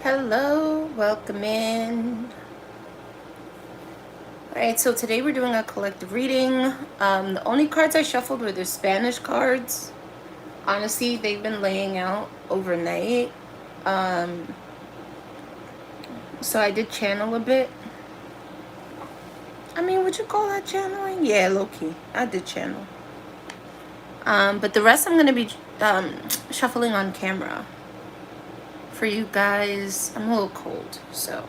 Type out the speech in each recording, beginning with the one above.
Hello, welcome in. Alright, so today we're doing a collective reading. The only cards I shuffled were the Spanish cards. Honestly, they've been laying out overnight. So I did channel a bit. I mean, would you call that channeling? Yeah, low-key. I did channel. But the rest I'm going to be shuffling on camera. For you guys, I'm a little cold, so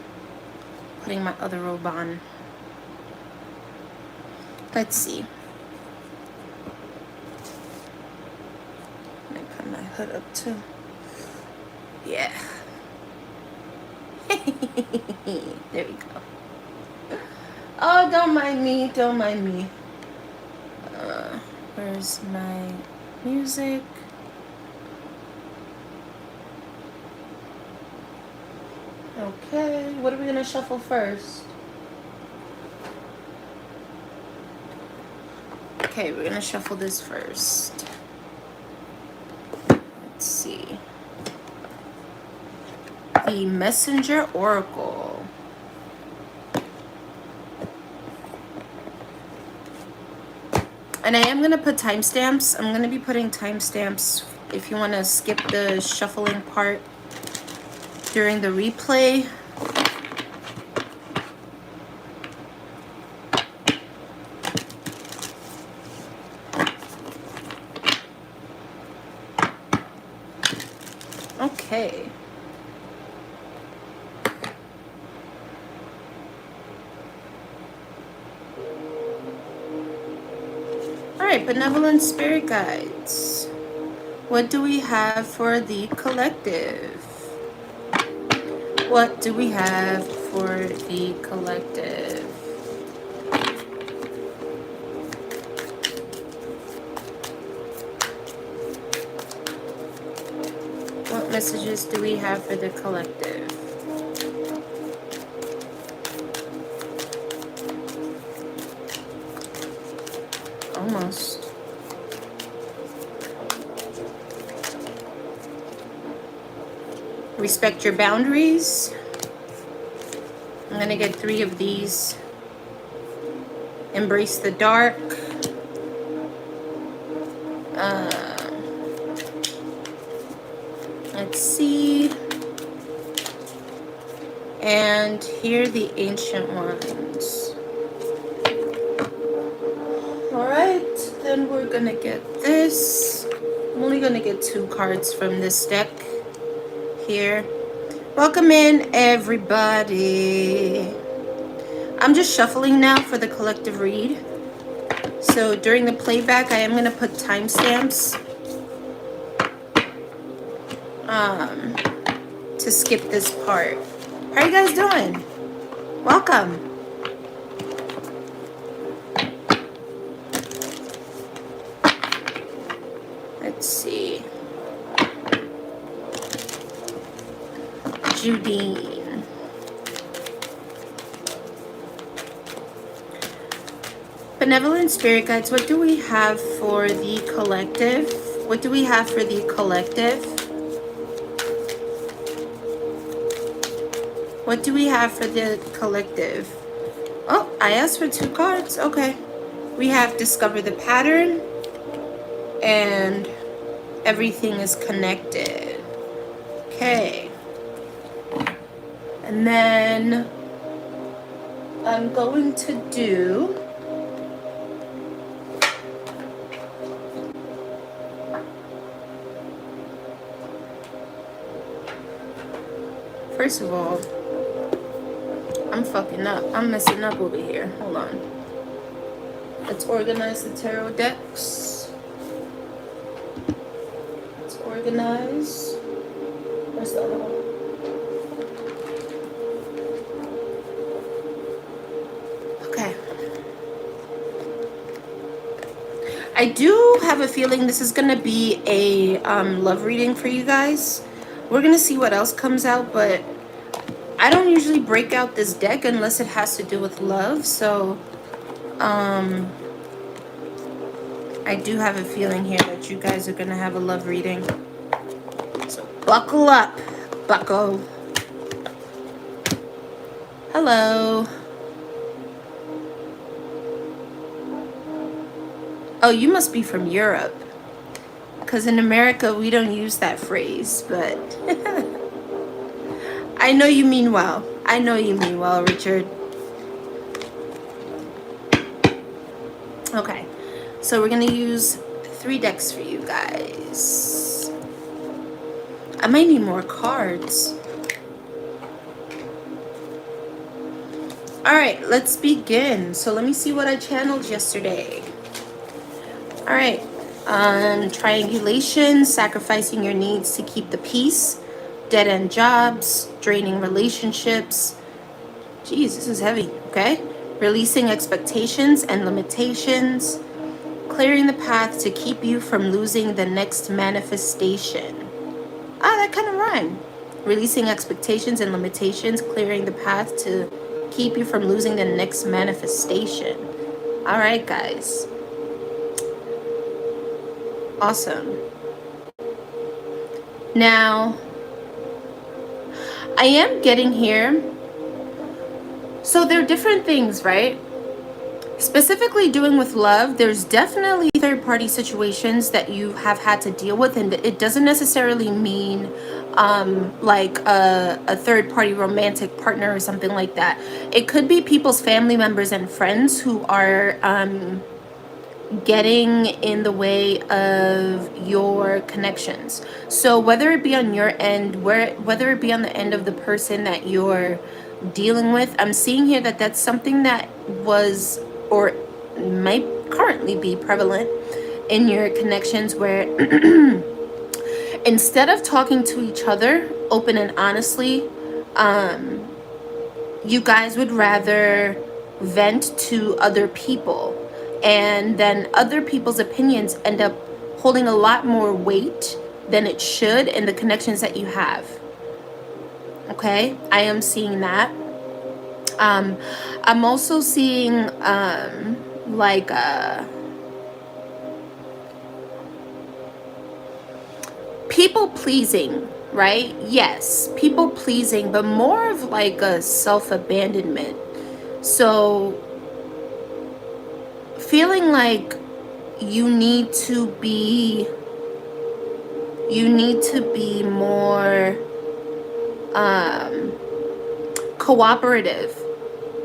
putting my other robe on. Let's see. Let me put my hood up too. Yeah. There we go. Oh, don't mind me. Don't mind me. Where's my music? Okay. What are we going to shuffle first? Okay, we're going to shuffle this first. Let's see. The Messenger Oracle. And I am going to put timestamps. I'm going to be putting timestamps if you want to skip the shuffling part during the replay. Okay. Alright, benevolent spirit guides. What do we have for the collective? What do we have for the collective? What messages do we have for the collective? Almost. Respect your boundaries. I'm going to get 3 of these. Embrace the dark. Let's see. And here are the ancient ones. Alright, then we're going to get this. I'm only going to get 2 cards from this deck here. Welcome in, everybody. I'm just shuffling now for the collective read. So during the playback, I am going to put timestamps to skip this part. How are you guys doing? Welcome. Let's see. Judine. Benevolent spirit guides, what do we have for the collective? What do we have for the collective? What do we have for the collective? Oh, I asked for 2 cards. Okay. We have discover the pattern and everything is connected. Okay. And then I'm going to do first of all, I'm fucking up. I'm messing up over here. Hold on. Let's organize the tarot decks. Let's organize. Where's the other one? Okay. I do have a feeling this is going to be a love reading for you guys. We're going to see what else comes out, but I don't usually break out this deck unless it has to do with love, so I do have a feeling here that you guys are going to have a love reading. So buckle up, bucko. Hello. Oh, you must be from Europe. Because in America, we don't use that phrase, but I know you mean well. I know you mean well, Richard. Okay, so we're going to use 3 decks for you guys. I might need more cards. All right, let's begin. So let me see what I channeled yesterday. All right, triangulation, sacrificing your needs to keep the peace, dead-end jobs, draining relationships. Geez, this is heavy, okay? Releasing expectations and limitations, clearing the path to keep you from losing the next manifestation. Ah, that kind of rhymed. Releasing expectations and limitations, clearing the path to keep you from losing the next manifestation. All right, guys. Awesome. Now, I am getting here. So there are different things, right? Specifically doing with love, there's definitely third-party situations that you have had to deal with, and it doesn't necessarily mean like a third-party romantic partner or something like that. It could be people's family members and friends who are getting in the way of your connections. So whether it be on your end, whether it be on the end of the person that you're dealing with, I'm seeing here that that's something that was or might currently be prevalent in your connections, where instead of talking to each other open and honestly, you guys would rather vent to other people, and then other people's opinions end up holding a lot more weight than it should in the connections that you have. Okay, I am seeing that. I'm also seeing like people pleasing, right? Yes, people pleasing, but more of like a self-abandonment. So feeling like you need to be more cooperative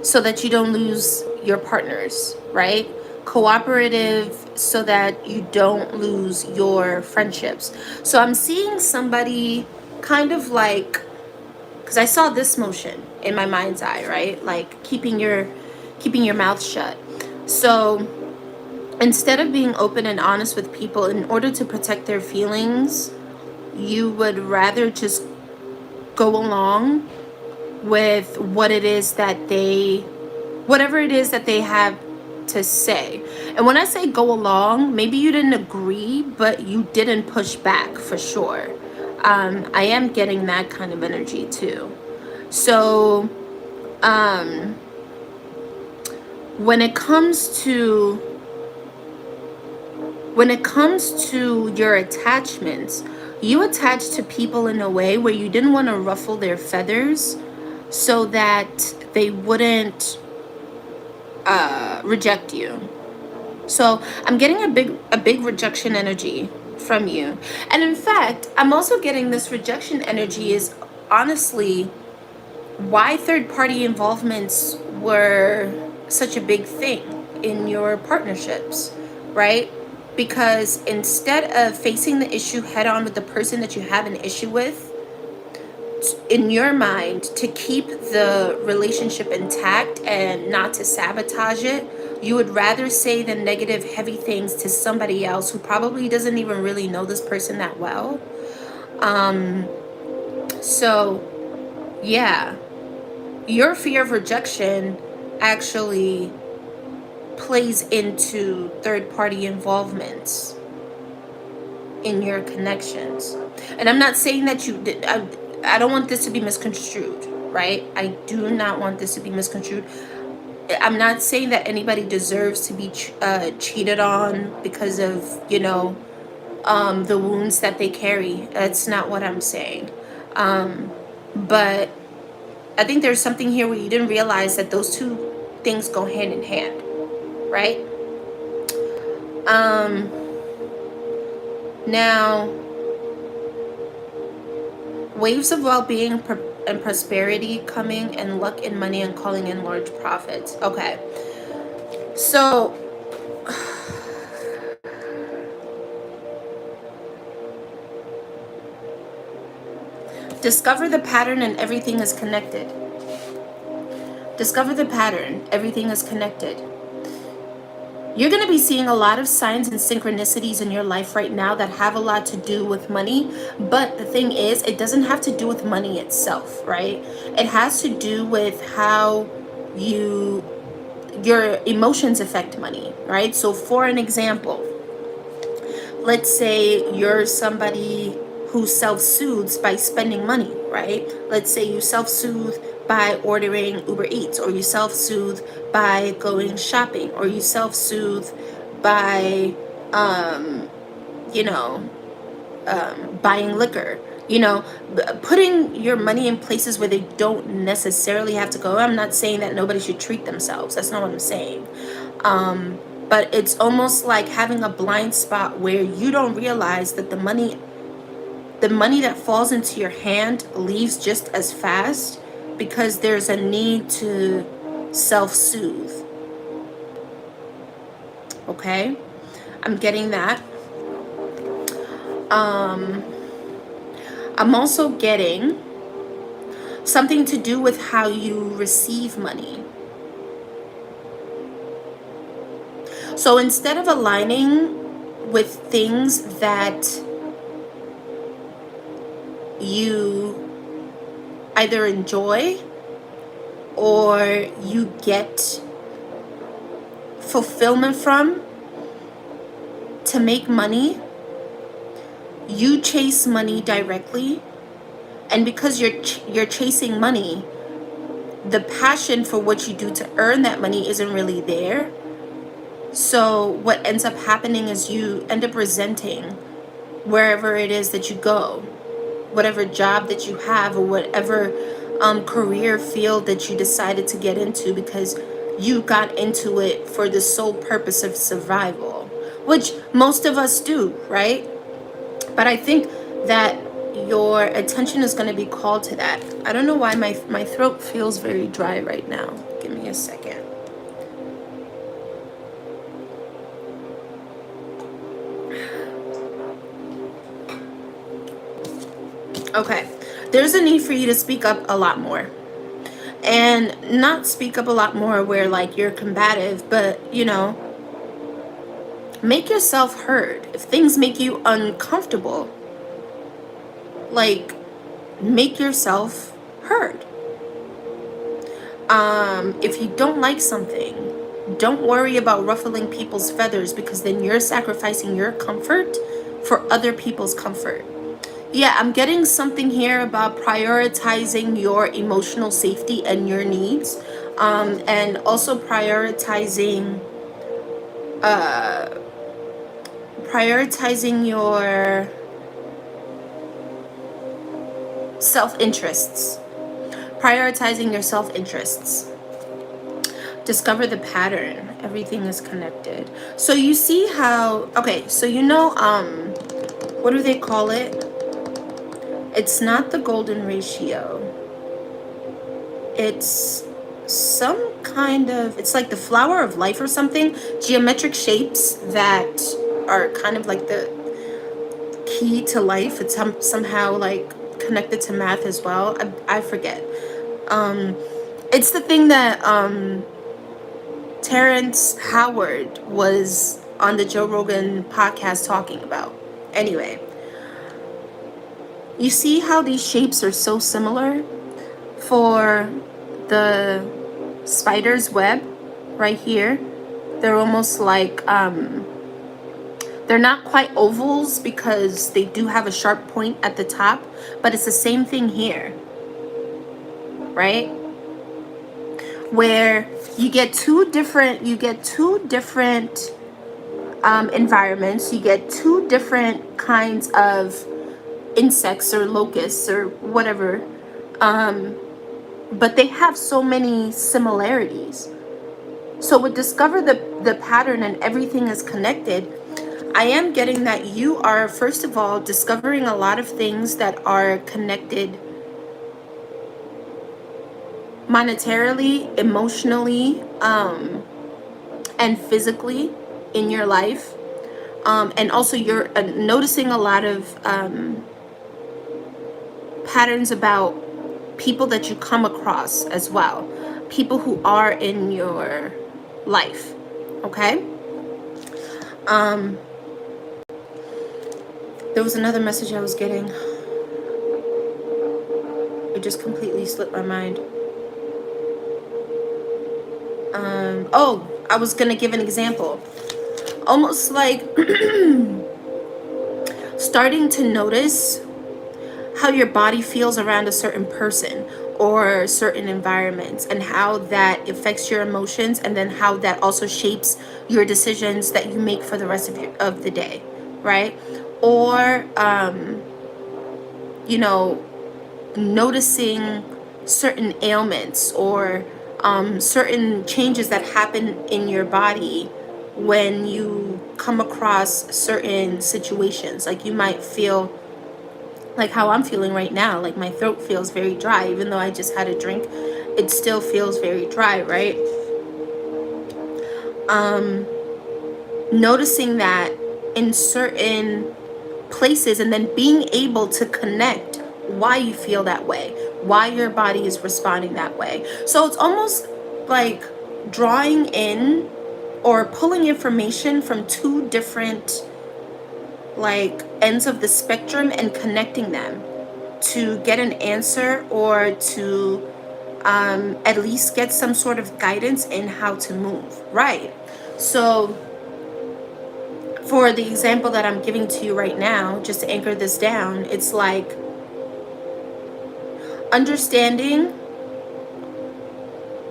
so that you don't lose your partners, right? Cooperative so that you don't lose your friendships. So I'm seeing somebody kind of like, because I saw this motion in my mind's eye, right? Like keeping your mouth shut. So instead of being open and honest with people in order to protect their feelings, you would rather just go along with whatever it is that they have to say. And when I say go along, maybe you didn't agree, but you didn't push back for sure. I am getting that kind of energy too. So when it comes to your attachments, you attach to people in a way where you didn't want to ruffle their feathers so that they wouldn't reject you. So I'm getting a big rejection energy from you. And in fact, I'm also getting this rejection energy is honestly why third-party involvements were such a big thing in your partnerships, right? Because instead of facing the issue head on with the person that you have an issue with, in your mind, to keep the relationship intact and not to sabotage it, you would rather say the negative, heavy things to somebody else who probably doesn't even really know this person that well. So, yeah, your fear of rejection actually plays into third-party involvements in your connections. And I'm not saying that you did. I don't want this to be misconstrued, right? I do not want this to be misconstrued. I'm not saying that anybody deserves to be cheated on because of, the wounds that they carry. That's not what I'm saying. But I think there's something here where you didn't realize that those two things go hand in hand, right? Now, waves of well-being and prosperity coming, and luck and money and calling in large profits. Okay. So, discover the pattern and everything is connected. Discover the pattern. Everything is connected. You're going to be seeing a lot of signs and synchronicities in your life right now that have a lot to do with money. But the thing is, it doesn't have to do with money itself, right? It has to do with how your emotions affect money, right? So for an example, let's say you're somebody who self-soothes by spending money, right? Let's say you self-soothe by ordering Uber Eats, or you self-soothe by going shopping, or you self-soothe by, you know, buying liquor, putting your money in places where they don't necessarily have to go. I'm not saying that nobody should treat themselves. That's not what I'm saying. But it's almost like having a blind spot where you don't realize that the money that falls into your hand leaves just as fast, because there's a need to self-soothe. Okay? I'm getting that. I'm also getting something to do with how you receive money. So instead of aligning with things that you either enjoy or you get fulfillment from to make money, you chase money directly. And because you're chasing money, the passion for what you do to earn that money isn't really there. So what ends up happening is you end up resenting wherever it is that you go, whatever job that you have, or whatever career field that you decided to get into, because you got into it for the sole purpose of survival, which most of us do, right? But I think that your attention is going to be called to that. I don't know why my throat feels very dry right now. Give me a second. Okay. There's a need for you to speak up a lot more. And not speak up a lot more where like you're combative, but make yourself heard. If things make you uncomfortable, like, make yourself heard. If you don't like something, don't worry about ruffling people's feathers, because then you're sacrificing your comfort for other people's comfort. Yeah, I'm getting something here about prioritizing your emotional safety and your needs, and also prioritizing your self-interests. Prioritizing your self-interests. Discover the pattern. Everything is connected. So you see how, okay, so what do they call it? It's not the golden ratio. It's some kind of, it's like the flower of life or something. Geometric shapes that are kind of like the key to life. It's somehow like connected to math as well. I forget. It's the thing that Terrence Howard was on the Joe Rogan podcast talking about. Anyway, you see how these shapes are so similar? For the spider's web right here, they're almost like, they're not quite ovals because they do have a sharp point at the top, but it's the same thing here, right? Where you get two different environments, you get two different kinds of insects or locusts or whatever, but they have so many similarities. So with discover the pattern and everything is connected, I am getting that you are, first of all, discovering a lot of things that are connected monetarily, emotionally, and physically in your life. And also you're noticing a lot of patterns about people that you come across as well. People who are in your life. Okay? There was another message I was getting. It just completely slipped my mind. Oh, I was gonna give an example. Almost like starting to notice how your body feels around a certain person or certain environments, and how that affects your emotions, and then how that also shapes your decisions that you make for the rest of the day, right? Or you know, noticing certain ailments or certain changes that happen in your body when you come across certain situations. Like you might feel like how I'm feeling right now, like my throat feels very dry. Even though I just had a drink, it still feels very dry, right? Noticing that in certain places, and then being able to connect why you feel that way, why your body is responding that way. So it's almost like drawing in or pulling information from two different like ends of the spectrum and connecting them to get an answer, or to at least get some sort of guidance in how to move, right? So for the example that I'm giving to you right now, just to anchor this down, it's like understanding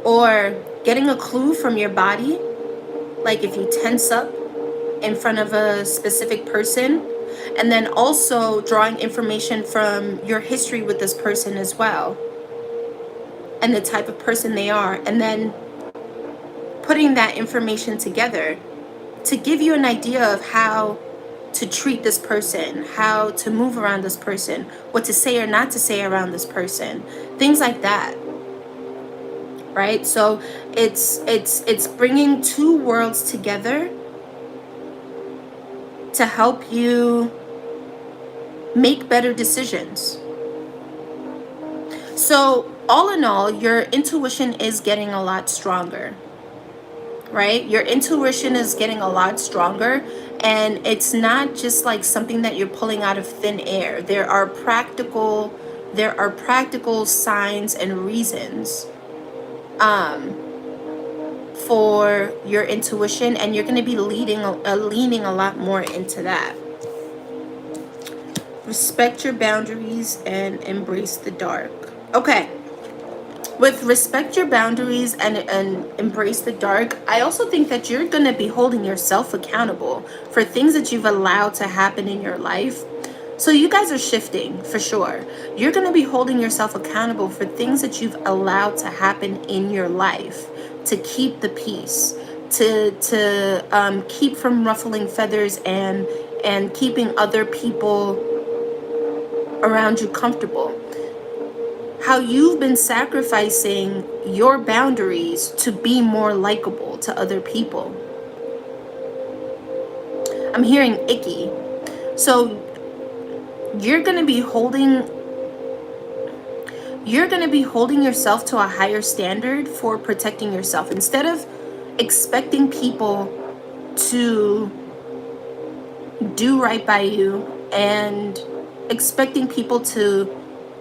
or getting a clue from your body. Like if you tense up in front of a specific person, and then also drawing information from your history with this person as well, and the type of person they are, and then putting that information together to give you an idea of how to treat this person, how to move around this person, what to say or not to say around this person, things like that, right? So it's bringing two worlds together to help you make better decisions. So all in all, your intuition is getting a lot stronger, right? Your intuition is getting a lot stronger, and it's not just like something that you're pulling out of thin air. There are practical signs and reasons for your intuition, and you're going to be leaning a lot more into that. Respect your boundaries and embrace the dark. Okay. With respect your boundaries and embrace the dark, I also think that you're going to be holding yourself accountable for things that you've allowed to happen in your life. So you guys are shifting for sure. You're going to be holding yourself accountable for things that you've allowed to happen in your life, to keep the peace, to keep from ruffling feathers and keeping other people around you comfortable. How you've been sacrificing your boundaries to be more likable to other people. I'm hearing icky. So you're going to be holding yourself to a higher standard for protecting yourself, instead of expecting people to do right by you, and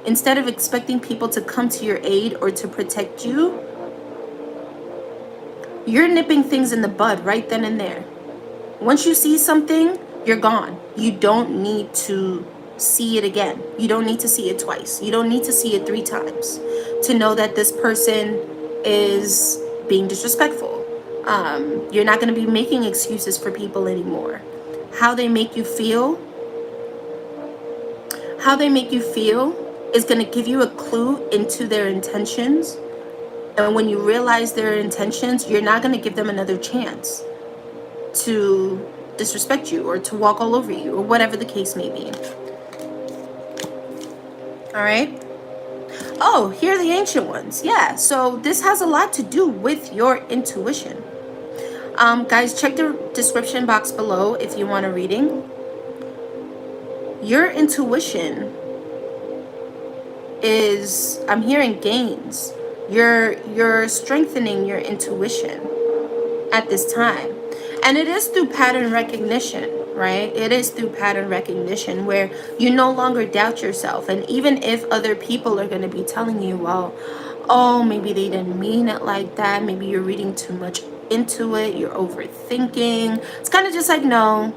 instead of expecting people to come to your aid or to protect you, you're nipping things in the bud right then and there. Once you see something, you're gone. You don't need to see it again. You don't need to see it twice. You don't need to see it 3 times to know that this person is being disrespectful. You're not going to be making excuses for people anymore. How they make you feel is going to give you a clue into their intentions. And when you realize their intentions, you're not going to give them another chance to disrespect you or to walk all over you or whatever the case may be. All right. Oh, here are the ancient ones. Yeah. So this has a lot to do with your intuition. Guys, check the description box below if you want a reading. Your intuition is, I'm hearing gains. You're strengthening your intuition at this time. And it is through pattern recognition, right? It is through pattern recognition where you no longer doubt yourself. And even if other people are going to be telling you, well, oh, maybe they didn't mean it like that. Maybe you're reading too much into it. You're overthinking. It's kind of just like, no,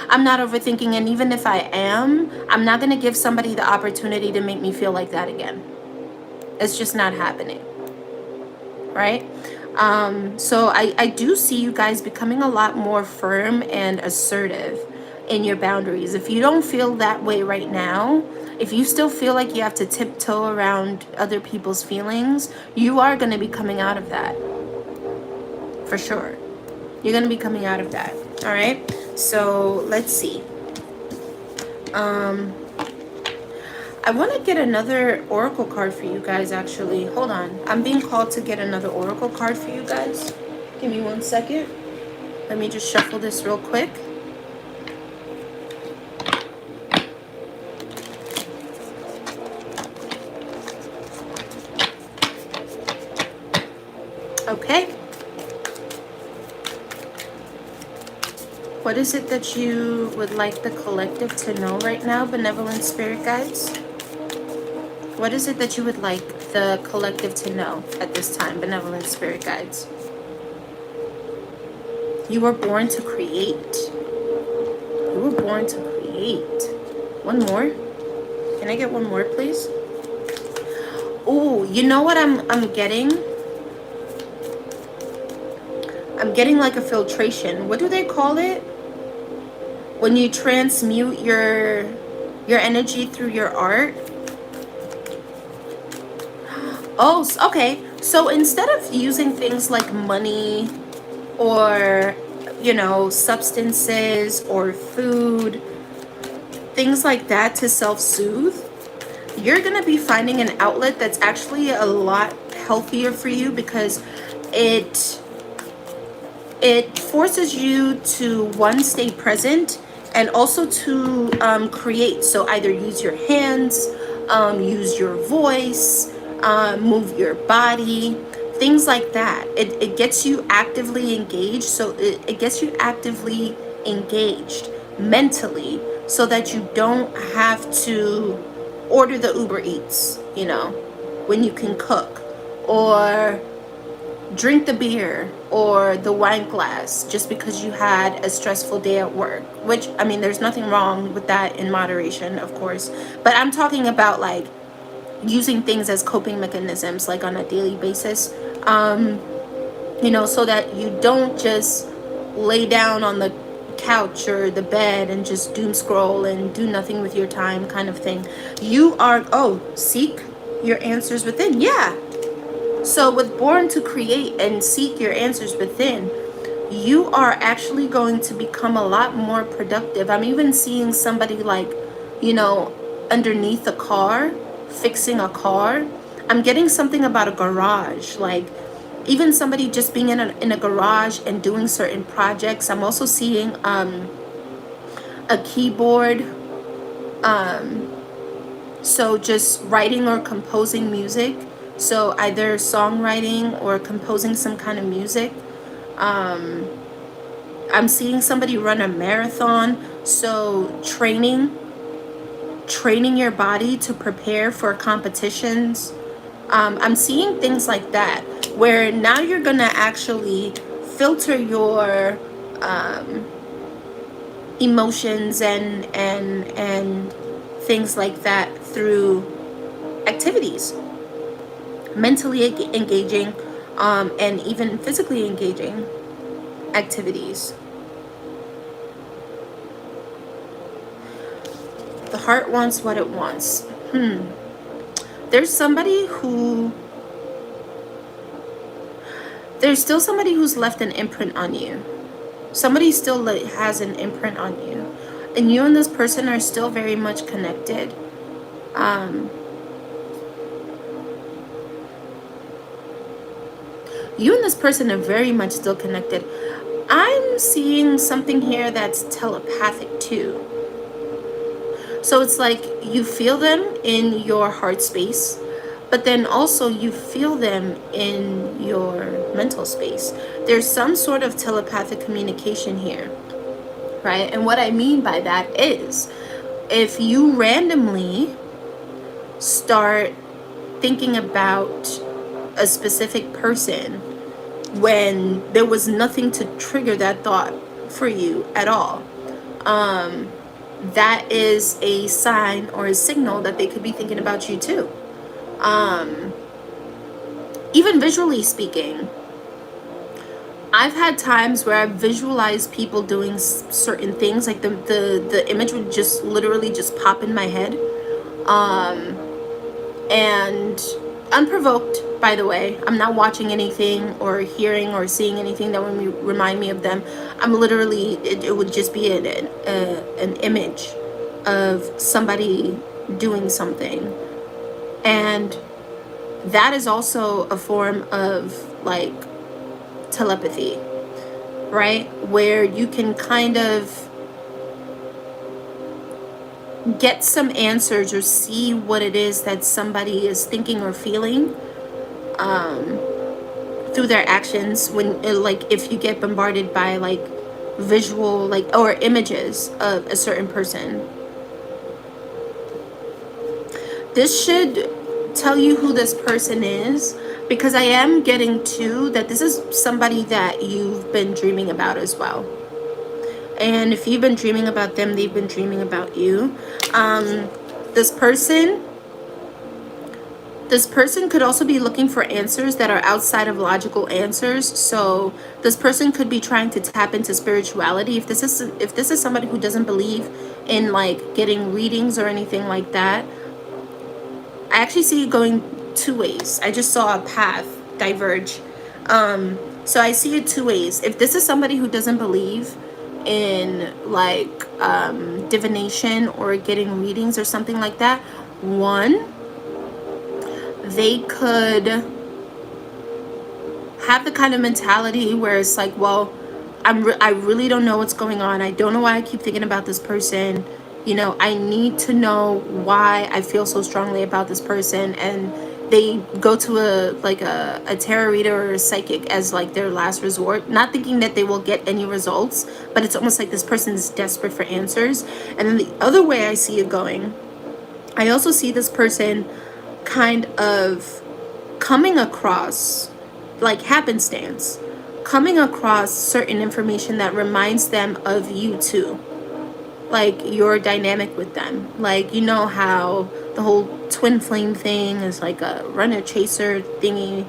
I'm not overthinking. And even if I am, I'm not going to give somebody the opportunity to make me feel like that again. It's just not happening. Right? So I do see you guys becoming a lot more firm and assertive in your boundaries. If you don't feel that way right now, if you still feel like you have to tiptoe around other people's feelings, you are going to be coming out of that. For sure. You're going to be coming out of that. All right? So let's see. I want to get another oracle card for you guys, actually. Hold on. I'm being called to get another oracle card for you guys. Give me 1 second. Let me just shuffle this real quick. Okay. What is it that you would like the collective to know right now, benevolent spirit guides? What is it that you would like the collective to know at this time, benevolent spirit guides? You were born to create. You were born to create. One more. Can I get one more, please? Oh, you know what I'm getting? I'm getting like a filtration. What do they call it? When you transmute your energy through your art. Oh, okay. So instead of using things like money or, you know, substances or food, things like that to self-soothe, you're going to be finding an outlet that's actually a lot healthier for you because it forces you to, one, stay present and also to create. So either use your hands, use your voice, move your body, things like that. It gets you actively engaged. So it gets you actively engaged mentally so that you don't have to order the Uber Eats, you know, when you can cook, or drink the beer or the wine glass just because you had a stressful day at work, which, I mean, there's nothing wrong with that in moderation, of course, but I'm talking about like using things as coping mechanisms, like on a daily basis, you know, so that you don't just lay down on the couch or the bed and just doom scroll and do nothing with your time kind of thing. You are, oh, seek your answers within. Yeah. So with born to create and seek your answers within, you are actually going to become a lot more productive. I'm even seeing somebody like, you know, underneath a car, fixing a car. I'm getting something about a garage, like even somebody just being in a garage and doing certain projects. I'm also seeing a keyboard, so just writing or composing music. So either songwriting or composing some kind of music. I'm seeing somebody run a marathon. So training your body to prepare for competitions. I'm seeing things like that, where now you're gonna actually filter your emotions and things like that through activities, mentally engaging, and even physically engaging activities. The heart wants what it wants. There's somebody who, there's still somebody who's left an imprint on you. Somebody still has an imprint on you. And you and this person are still very much connected. You and this person are very much still connected. I'm seeing something here that's telepathic too. So it's like you feel them in your heart space, but then also you feel them in your mental space. There's some sort of telepathic communication here, right? And what I mean by that is, if you randomly start thinking about a specific person when there was nothing to trigger that thought for you at all, that is a sign or a signal that they could be thinking about you too. Even visually speaking, I've had times where I've visualized people doing certain things, like the image would just literally just pop in my head, and unprovoked, by the way. I'm not watching anything or hearing or seeing anything that would remind me of them. I'm literally, it would just be an image of somebody doing something. And that is also a form of like telepathy, right? Where you can kind of get some answers or see what it is that somebody is thinking or feeling through their actions, when like if you get bombarded by like visual like or images of a certain person. This should tell you who this person is, because I am getting to that this is somebody that you've been dreaming about as well. And if you've been dreaming about them, they've been dreaming about you. This person could also be looking for answers that are outside of logical answers. So this person could be trying to tap into spirituality. If this is somebody who doesn't believe in like getting readings or anything like that, I actually see it going two ways. I just saw a path diverge. So I see it two ways. If this is somebody who doesn't believe in like divination or getting readings or something like that, one, they could have the kind of mentality where it's like, well, I really don't know what's going on. I don't know why I keep thinking about this person. You know, I need to know why I feel so strongly about this person. And they go to a tarot reader or a psychic as like their last resort, not thinking that they will get any results, but it's almost like this person is desperate for answers. And then the other way I see it going, I also see this person kind of coming across, like happenstance, coming across certain information that reminds them of you too, like your dynamic with them. Like, you know how the whole twin flame thing is like a runner chaser thingy.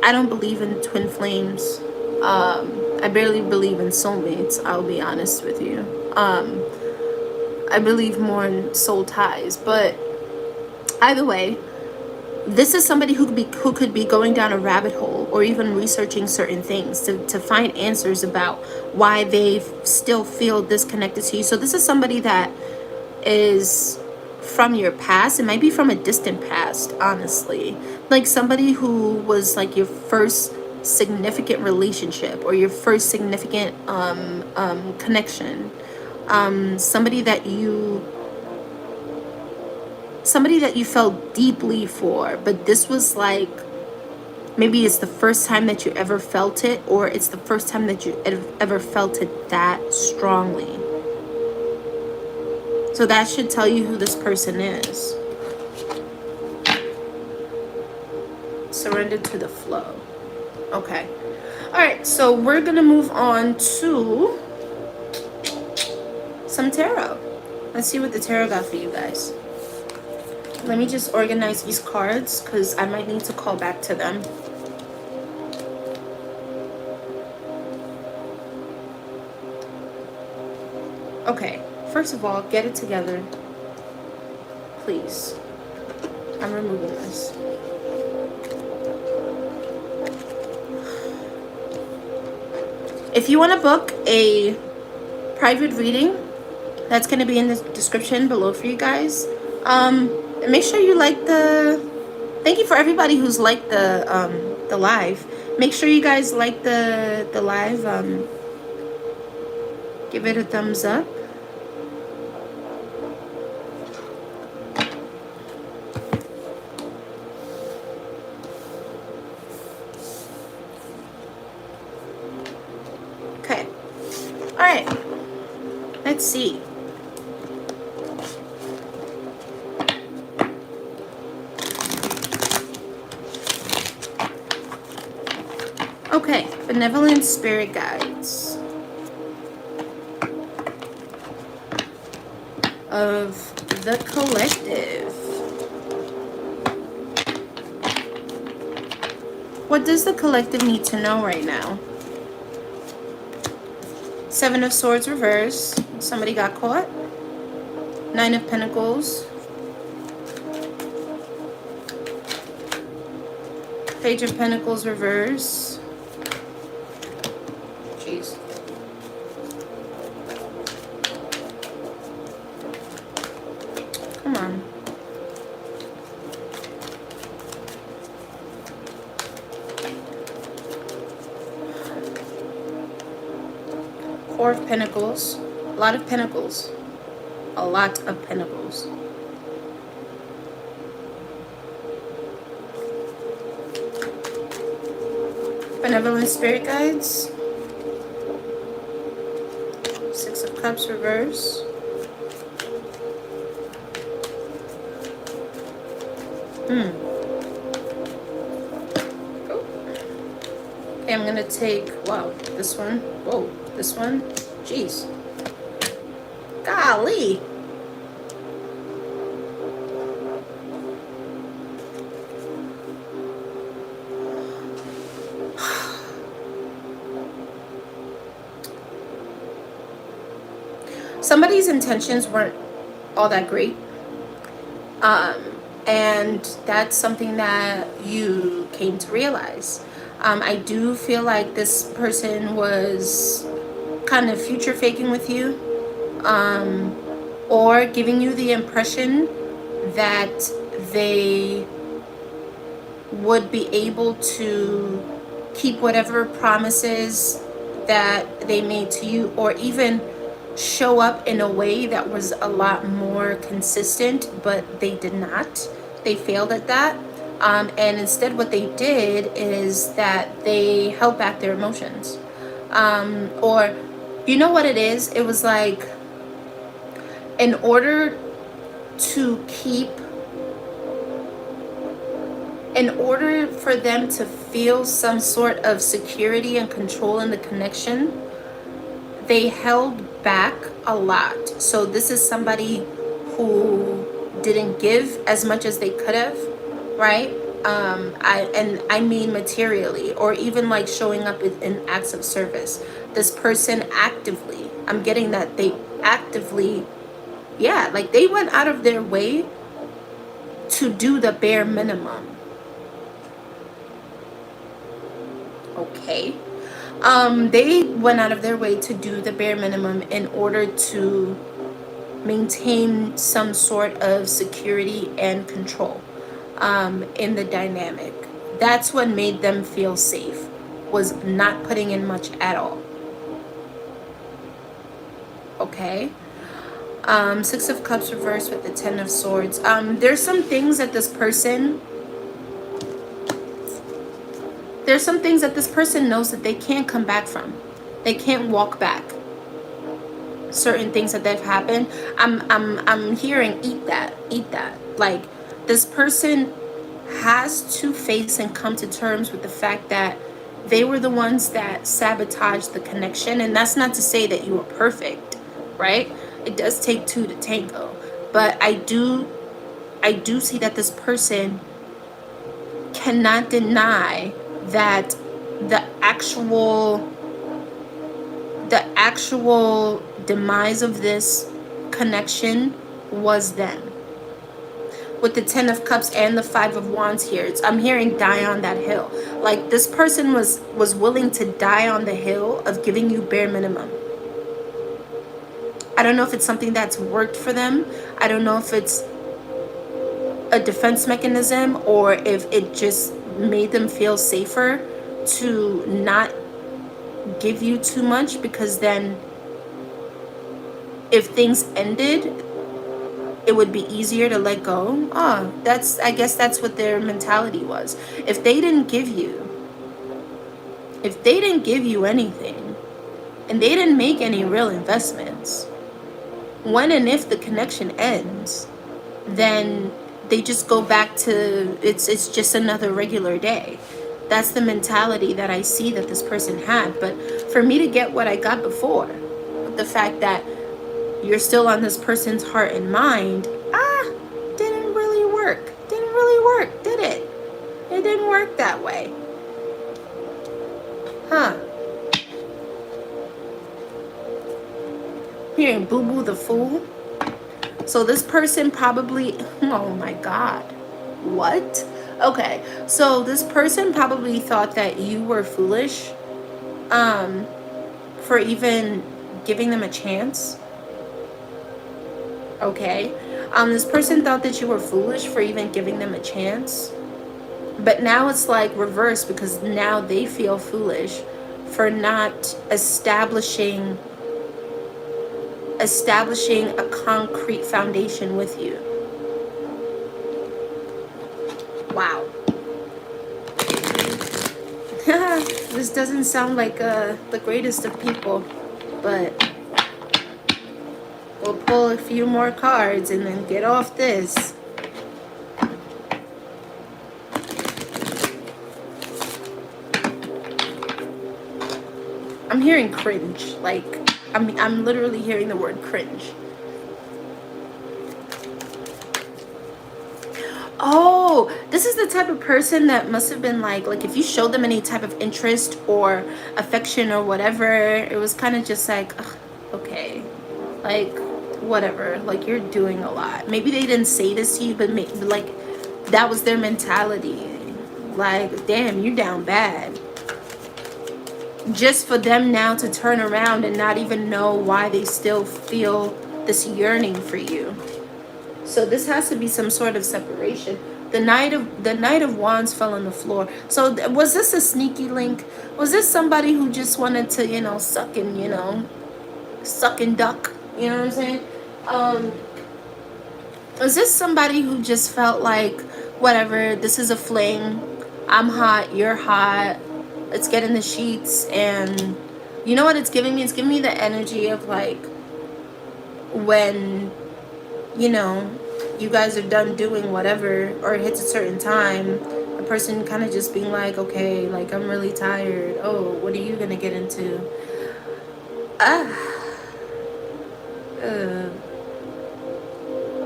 I don't believe in twin flames. I barely believe in soulmates, I'll be honest with you. I believe more in soul ties. But either way, this is somebody who could be going down a rabbit hole or even researching certain things to find answers about why they still feel disconnected to you. So this is somebody that is from your past. It might be from a distant past, honestly. Like somebody who was like your first significant relationship or your first significant connection. Somebody that you felt deeply for, but this was like, maybe it's the first time that you ever felt it, or it's the first time that you ever felt it that strongly. So that should tell you who this person is. Surrender to the flow. Okay. All right, so we're gonna move on to some tarot. Let's see what the tarot got for you guys. Let me just organize these cards because I might need to call back to them. Okay, first of all, get it together. please. I'm removing this. If you want to book a private reading, that's going to be in the description below for you guys. Make sure you like the... Thank you for everybody who's liked the live. Make sure you guys like the live. Give it a thumbs up. Okay. All right. Let's see. Okay, benevolent spirit guides of the collective. What does the collective need to know right now? Seven of Swords reverse. Somebody got caught. Nine of Pentacles. Page of Pentacles reverse. Jeez. Come on. Four of Pentacles. A lot of Pentacles. A lot of Pentacles. Benevolent spirit guides. Six of Cups reverse. Oh. Okay, I'm gonna take, wow, this one. Whoa, this one. Jeez. Golly. Somebody's intentions weren't all that great. And that's something that you came to realize. I do feel like this person was kind of future faking with you, or giving you the impression that they would be able to keep whatever promises that they made to you, or even show up in a way that was a lot more consistent, but they did not. They failed at that. And instead what they did is that they held back their emotions. Or you know what it is? It was like, in order for them to feel some sort of security and control in the connection, they held back a lot. So this is somebody who didn't give as much as they could have, right? I mean materially, or even like showing up in acts of service. This person actively, I'm getting that they actively, yeah, like they went out of their way to do the bare minimum. Okay. They went out of their way to do the bare minimum in order to maintain some sort of security and control in the dynamic. That's what made them feel safe, was not putting in much at all. Okay. Six of Cups reversed with the Ten of Swords. There's some things that this person knows that they can't come back from. They can't walk back. Certain things that they've happened, I'm hearing eat that. Like, this person has to face and come to terms with the fact that they were the ones that sabotaged the connection. And that's not to say that you were perfect, right? It does take two to tango. But I do see that this person cannot deny that the actual demise of this connection was them. with the 10 of Cups and the 5 of Wands here. I'm hearing die on that hill. Like this person was willing to die on the hill of giving you bare minimum. I don't know if it's something that's worked for them. I don't know if it's a defense mechanism or if it just made them feel safer to not give you too much, because then if things ended, it would be easier to let go. I guess that's what their mentality was. If they didn't give you anything and they didn't make any real investments, when and if the connection ends, then they just go back to it's just another regular day. That's the mentality that I see that this person had. But for me to get what I got before, the fact that you're still on this person's heart and mind, didn't really work. Didn't really work, did it? It didn't work that way. Huh. Hearing Boo Boo the Fool. So this person probably, oh my God. What? Okay, so this person probably thought that you were foolish for even giving them a chance. Okay, this person thought that you were foolish for even giving them a chance. But now it's like reverse, because now they feel foolish for not establishing a concrete foundation with you. Wow. This doesn't sound like the greatest of people, but we'll pull a few more cards and then get off this. I'm hearing cringe. Like, I'm literally hearing the word cringe. Oh, this is the type of person that must have been like if you showed them any type of interest or affection or whatever, it was kind of just like, ugh, okay, like whatever, like you're doing a lot. Maybe they didn't say this to you, but like that was their mentality. Like, damn, you're down bad. Just for them now to turn around and not even know why they still feel this yearning for you. So this has to be some sort of separation. The Knight of Wands fell on the floor. So was this a sneaky link? Was this somebody who just wanted to, suck and duck? You know what I'm saying? Was this somebody who just felt like, whatever, this is a fling. I'm hot, you're hot. Let's get in the sheets. And you know what it's giving me? It's giving me the energy of like when you guys are done doing whatever, or it hits a certain time, a person kind of just being like, okay, like I'm really tired. Oh, what are you gonna get into?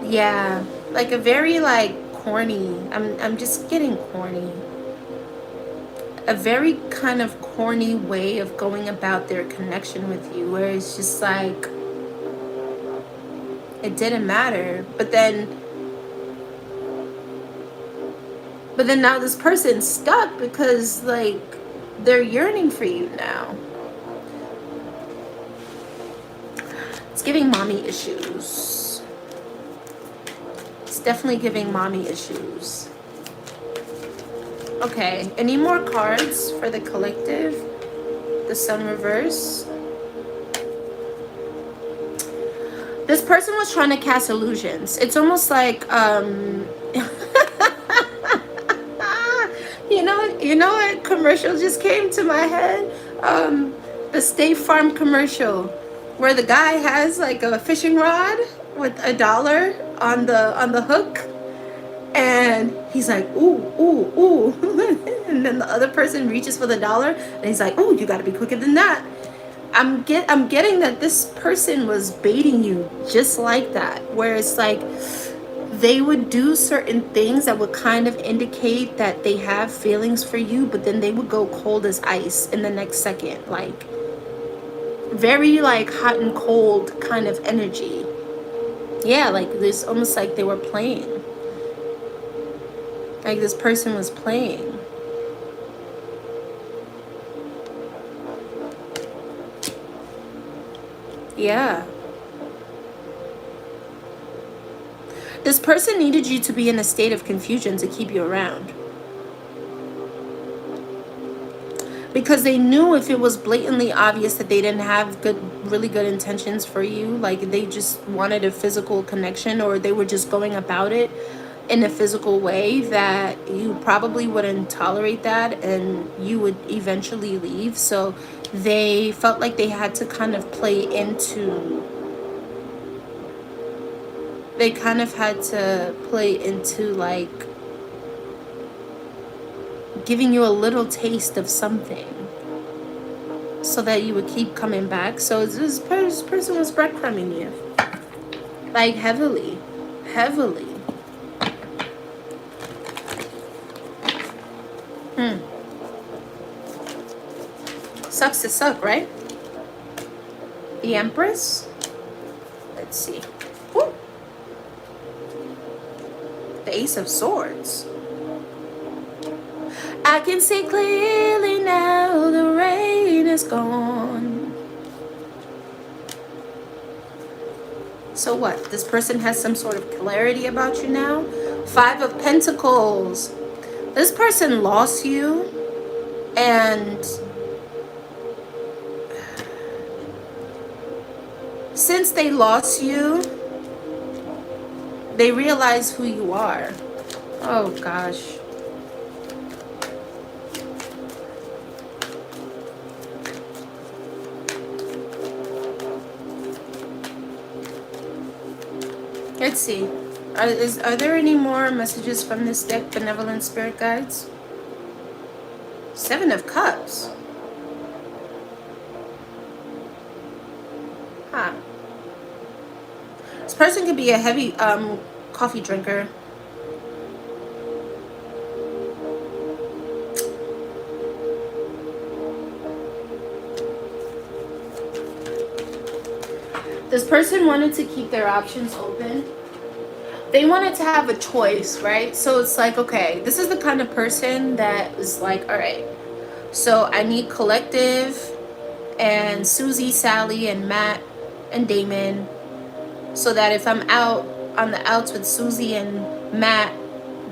Yeah, like a very like corny, I'm just getting corny, a very kind of corny way of going about their connection with you, where it's just like it didn't matter. But then now this person's stuck because like they're yearning for you now. It's giving mommy issues. It's definitely giving mommy issues. Okay, any more cards for the collective? The Sun reverse. This person was trying to cast illusions. It's almost like you know what commercial just came to my head? The State Farm commercial where the guy has like a fishing rod with $1 on the hook, and he's like, ooh, ooh, ooh. And then the other person reaches for the $1 and he's like, oh, you gotta be quicker than that. I'm getting that this person was baiting you just like that, where it's like they would do certain things that would kind of indicate that they have feelings for you, but then they would go cold as ice in the next second. Like very like hot and cold kind of energy. Yeah, like this, almost like they were playing. Like this person was playing. Yeah. This person needed you to be in a state of confusion to keep you around. Because they knew if it was blatantly obvious that they didn't have really good intentions for you, like they just wanted a physical connection, or they were just going about it in a physical way, that you probably wouldn't tolerate that and you would eventually leave. So they felt like they had to kind of play into, they kind of had to play into like giving you a little taste of something so that you would keep coming back. So this person was breadcrumbing you, like heavily, heavily. Sucks to suck, right? The Empress. Let's see. Woo. The Ace of Swords. I can see clearly now, the rain is gone. So what? This person has some sort of clarity about you now? Five of Pentacles. This person lost you, and since they lost you, they realize who you are. Oh gosh. Let's see. Are there any more messages from this deck, Benevolent Spirit Guides? Seven of Cups. Huh. This person could be a heavy coffee drinker. This person wanted to keep their options open. They wanted to have a choice, right? So it's like, okay, this is the kind of person that is like, all right, so I need Collective and Susie, Sally, and Matt and Damon, so that if I'm out on the outs with Susie and Matt,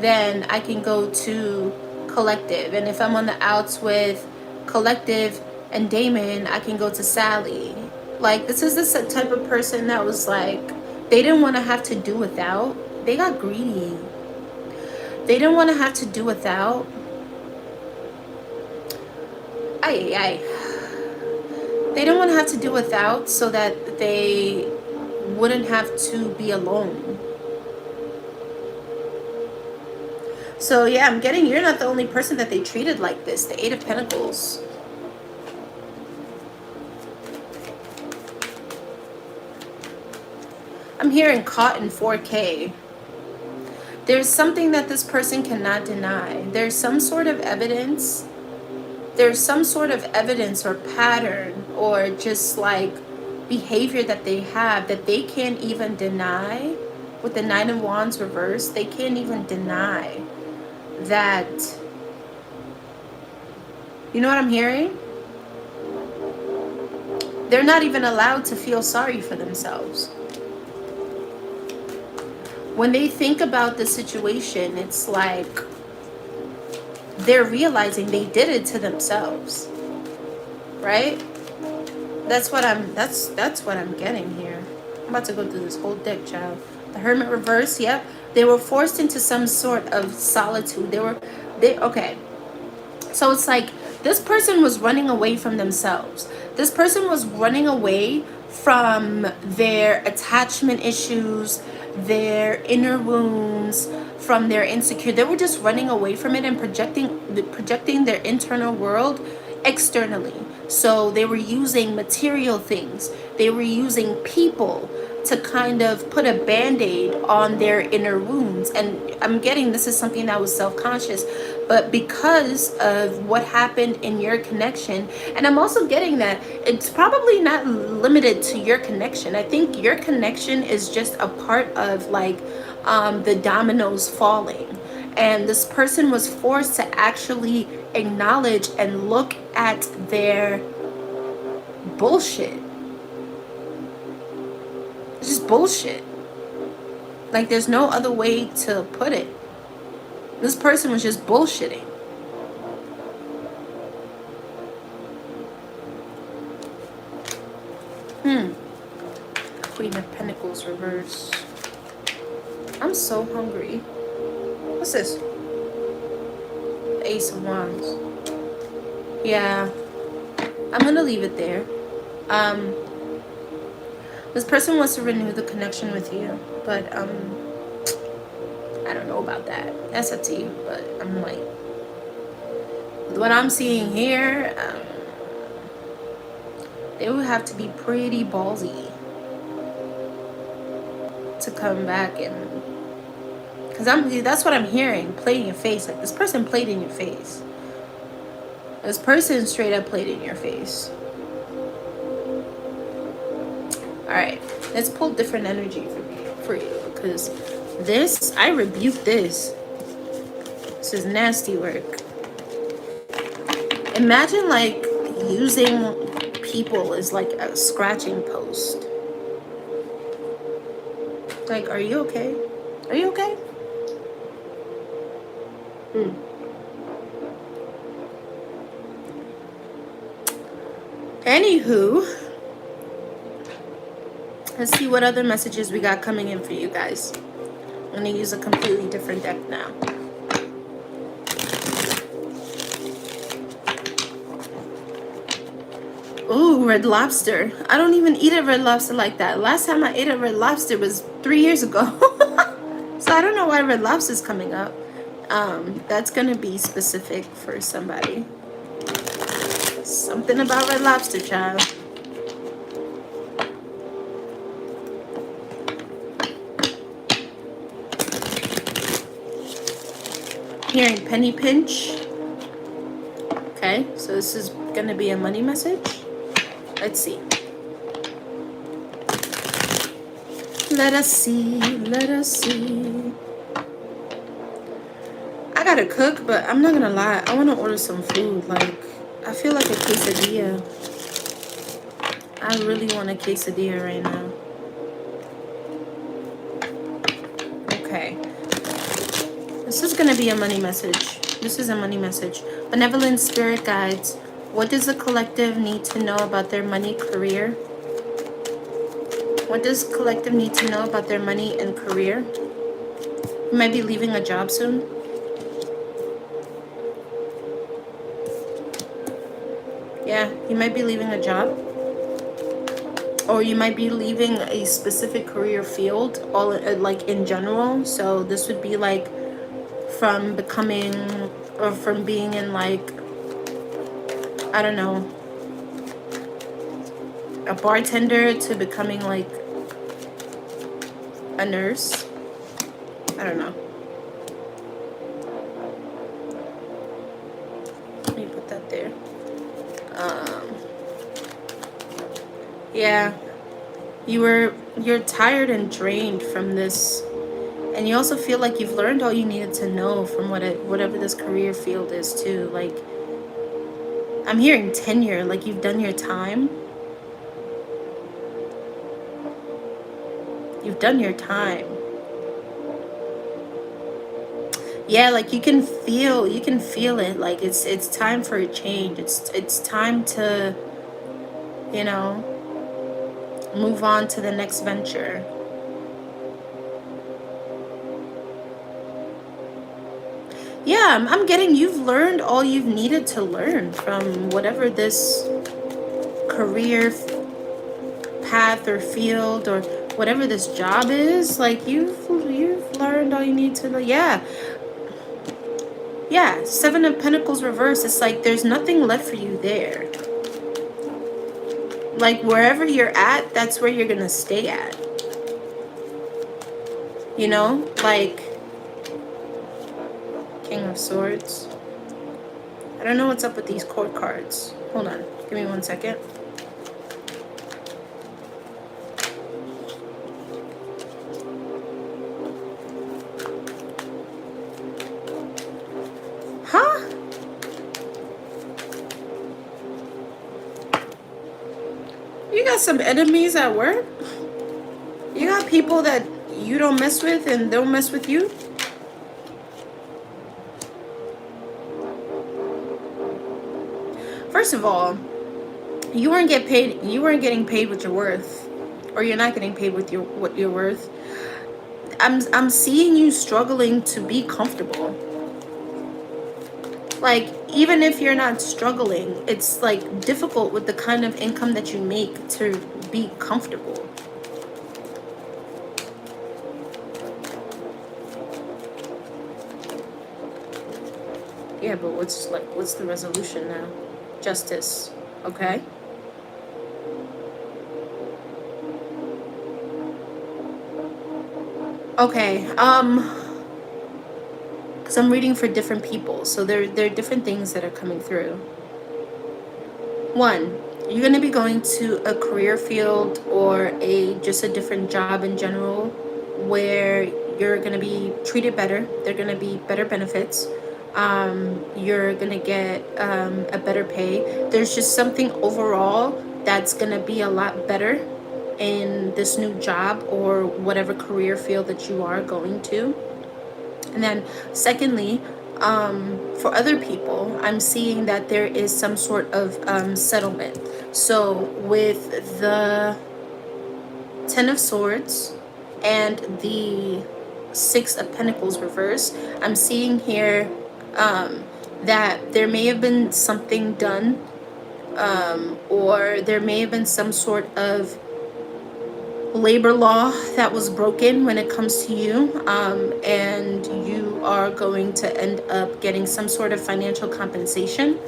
then I can go to Collective. And if I'm on the outs with Collective and Damon, I can go to Sally. Like, this is this type of person that was like, they didn't want to have to do without. They got greedy. They didn't want to have to do without. They don't want to have to do without, so that they wouldn't have to be alone. So yeah, I'm getting, you're not the only person that they treated like this. The Eight of Pentacles. I'm hearing caught in 4K. There's something that this person cannot deny. There's some sort of evidence. There's some sort of evidence or pattern or just like behavior that they have that they can't even deny. With the Nine of Wands reversed, they can't even deny that. You know what I'm hearing? They're not even allowed to feel sorry for themselves. When they think about the situation, it's like they're realizing they did it to themselves, right? That's what I'm getting here. I'm about to go through this whole deck, child. The Hermit reverse, yep. They were forced into some sort of solitude. Okay. So it's like this person was running away from themselves. This person was running away from their attachment issues, their inner wounds, from their insecure. They were just running away from it and projecting their internal world externally. So they were using material things. They were using people to kind of put a band-aid on their inner wounds. And I'm getting this is something that was self-conscious, but because of what happened in your connection, and I'm also getting that it's probably not limited to your connection. I think your connection is just a part of like the dominoes falling. And this person was forced to actually acknowledge and look at their bullshit. It's just bullshit. Like, there's no other way to put it. This person was just bullshitting. Queen of Pentacles reverse. I'm so hungry. What's this? Ace of Wands. Yeah, I'm gonna leave it there. This person wants to renew the connection with you, but I don't know about that. That's up to you. But I'm like, what I'm seeing here, they would have to be pretty ballsy to come back, and because that's what I'm hearing. Played in your face. Like, this person played in your face. This person straight up played in your face. All right, let's pull different energy for you, because this, I rebuke this. This is nasty work. Imagine like using people as like a scratching post. Like, are you okay? Are you okay? Anywho, let's see what other messages we got coming in for you guys. I'm gonna use a completely different deck now. Ooh, Red Lobster. I don't even eat a Red Lobster like that. Last time I ate a Red Lobster was 3 years ago. So I don't know why Red Lobster's coming up. That's gonna be specific for somebody. Something about Red Lobster, child. Hearing penny pinch. Okay, so this is gonna be a money message. Let's see. Let us see. Let us see. I gotta cook, but I'm not gonna lie. I wanna order some food. Like, I feel like a quesadilla. I really want a quesadilla right now. Okay. This is gonna be a money message. This is a money message. Benevolent spirit guides. What does the collective need to know about their money career? What does collective need to know about their money and career? You might be leaving a job soon. Yeah, you might be leaving a job. Or you might be leaving a specific career field, all like in general. So this would be like from becoming, or from being in like, I don't know, a bartender to becoming like a nurse. I don't know. Let me put that there. Yeah, you're tired and drained from this, and you also feel like you've learned all you needed to know from whatever this career field is too. Like, I'm hearing tenure, like you've done your time. You've done your time. Yeah, like you can feel it. Like it's time for a change. It's time to, you know, move on to the next venture. Yeah, I'm getting you've learned all you've needed to learn from whatever this career path or field or whatever this job is. Like you've learned all you need to know. Yeah. Yeah, Seven of Pentacles reverse. It's like there's nothing left for you there. Like wherever you're at, that's where you're gonna stay at. You know, like King of Swords. I don't know what's up with these court cards. Hold on, give me 1 second. Huh? You got some enemies at work? You got people that you don't mess with and they'll mess with you? First of all, you weren't getting paid what you're worth. Or you're not getting paid with what you're worth. I'm seeing you struggling to be comfortable. Like, even if you're not struggling, it's like difficult with the kind of income that you make to be comfortable. Yeah, but what's the resolution now? Justice. Okay? Okay. Because I'm reading for different people, so there are different things that are coming through. One, you're going to be going to a career field or a just a different job in general where you're going to be treated better. They're going to be better benefits. You're going to get a better pay. There's just something overall that's going to be a lot better in this new job or whatever career field that you are going to. And then secondly, for other people, I'm seeing that there is some sort of settlement. So with the Ten of Swords and the Six of Pentacles reverse, I'm seeing here that there may have been something done, or there may have been some sort of labor law that was broken when it comes to you, and you are going to end up getting some sort of financial compensation,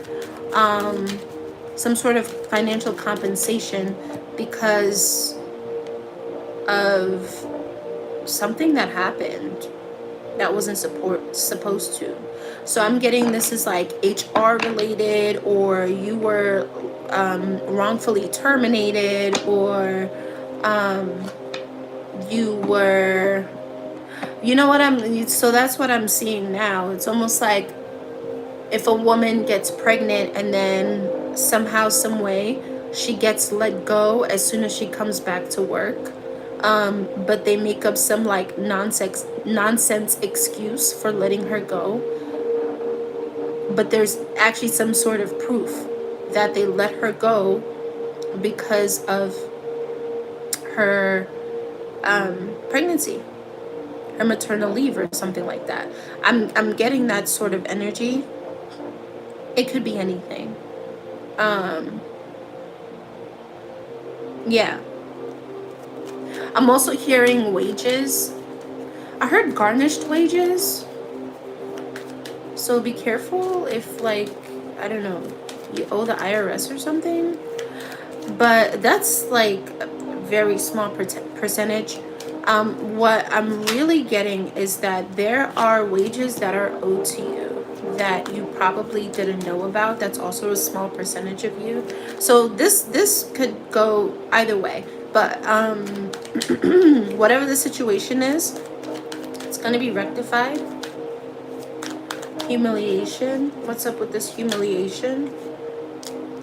because of something that happened that wasn't supposed to. So I'm getting this is like HR related, or you were wrongfully terminated, or you were, you know what I'm, so that's what I'm seeing now. It's almost like if a woman gets pregnant and then somehow, some way, she gets let go as soon as she comes back to work, but they make up some like nonsense excuse for letting her go, but there's actually some sort of proof that they let her go because of her pregnancy, her maternal leave or something like that. I'm getting that sort of energy. It could be anything. Yeah. I'm also hearing wages. I heard garnished wages. So be careful if, like, I don't know, you owe the IRS or something. But that's like a very small percentage. What I'm really getting is that there are wages that are owed to you that you probably didn't know about. That's also a small percentage of you. So this could go either way. But whatever the situation is, it's going to be rectified. Humiliation. What's up with this humiliation?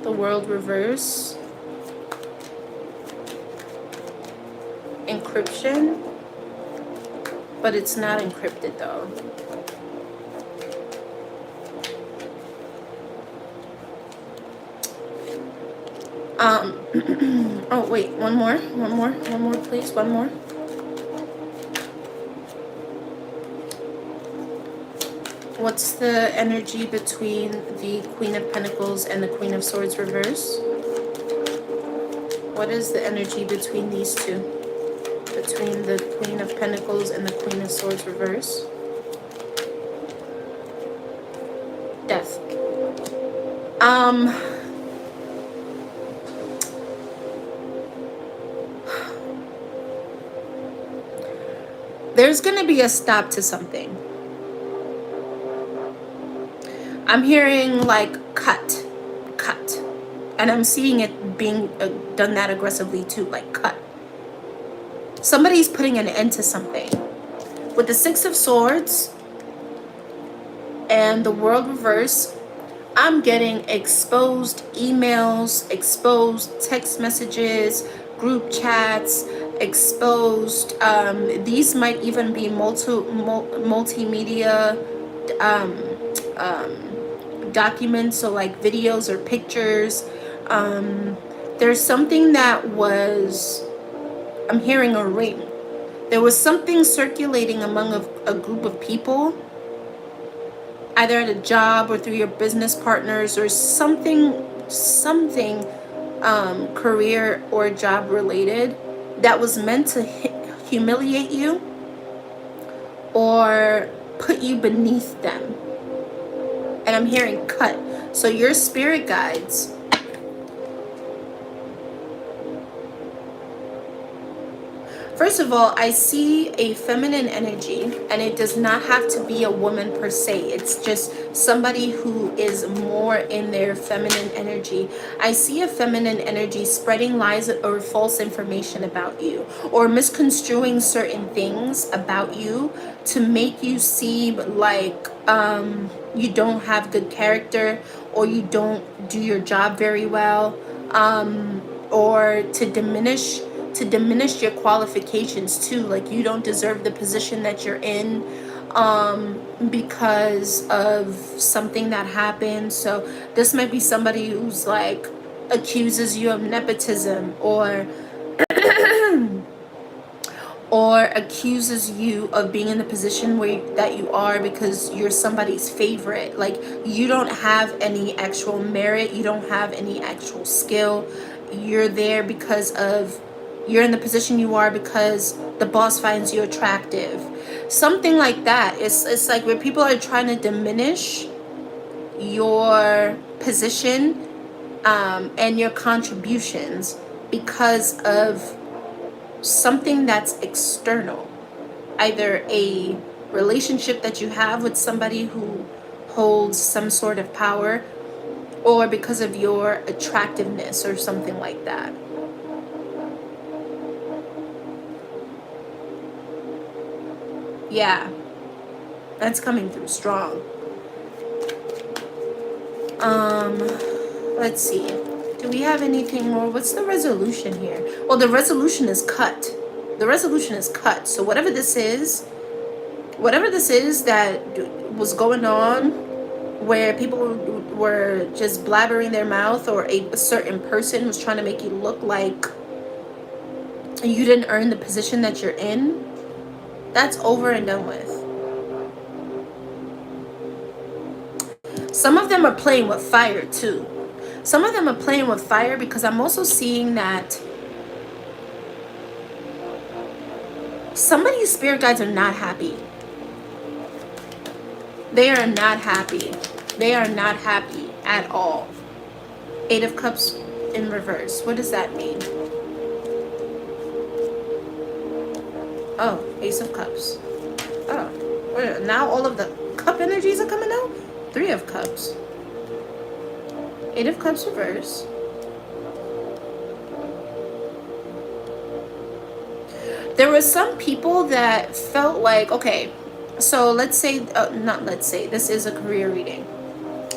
The world reverse. Encryption. But it's not encrypted though. Oh wait, one more, please, one more. What's the energy between the Queen of Pentacles and the Queen of Swords reverse? What is the energy between these two? Between the Queen of Pentacles and the Queen of Swords reverse? Death. There's gonna be a stop to something. I'm hearing like cut. And I'm seeing it being done that aggressively too, like cut. Somebody's putting an end to something. With the Six of Swords, And the world reverse, I'm getting exposed emails, exposed text messages, group chats, exposed. These might even be multimedia um, documents, so like videos or pictures. Um, there's something that was, I'm hearing a ring. There was something circulating among a group of people, either at a job or through your business partners, or something career or job related, that was meant to humiliate you or put you beneath them. And I'm hearing cut. So your spirit guides, first of all, I see a feminine energy, and it does not have to be a woman per se. It's just somebody who is more in their feminine energy. I see a feminine energy spreading lies or false information about you, or misconstruing certain things about you to make you seem like you don't have good character, or you don't do your job very well, or to diminish your qualifications too, like you don't deserve the position that you're in because of something that happened. So this might be somebody who's like accuses you of nepotism, or accuses you of being in the position that you are because you're somebody's favorite. Like, you don't have any actual merit, you don't have any actual skill. You're there because of, you're in the position you are because the boss finds you attractive. Something like that. It's like where people are trying to diminish your position and your contributions because of something that's external, either a relationship that you have with somebody who holds some sort of power, or because of your attractiveness or something like that. Yeah, that's coming through strong. um let's see, do we have anything more? What's the resolution here? Well, the resolution is cut. The resolution is cut. So whatever this is that was going on, where people were just blabbering their mouth, or a certain person was trying to make you look like you didn't earn the position that you're in, that's over and done with. Some of them are playing with fire too. Some of them are playing with fire because I'm also seeing that somebody's spirit guides are not happy. They are not happy. They are not happy at all. Eight of Cups in reverse. What does that mean? Oh, Ace of Cups. Oh, now all of the cup energies are coming out? Three of Cups. Eight of Cups reverse. There were some people that felt like, okay, so let's say, not let's say, this is a career reading.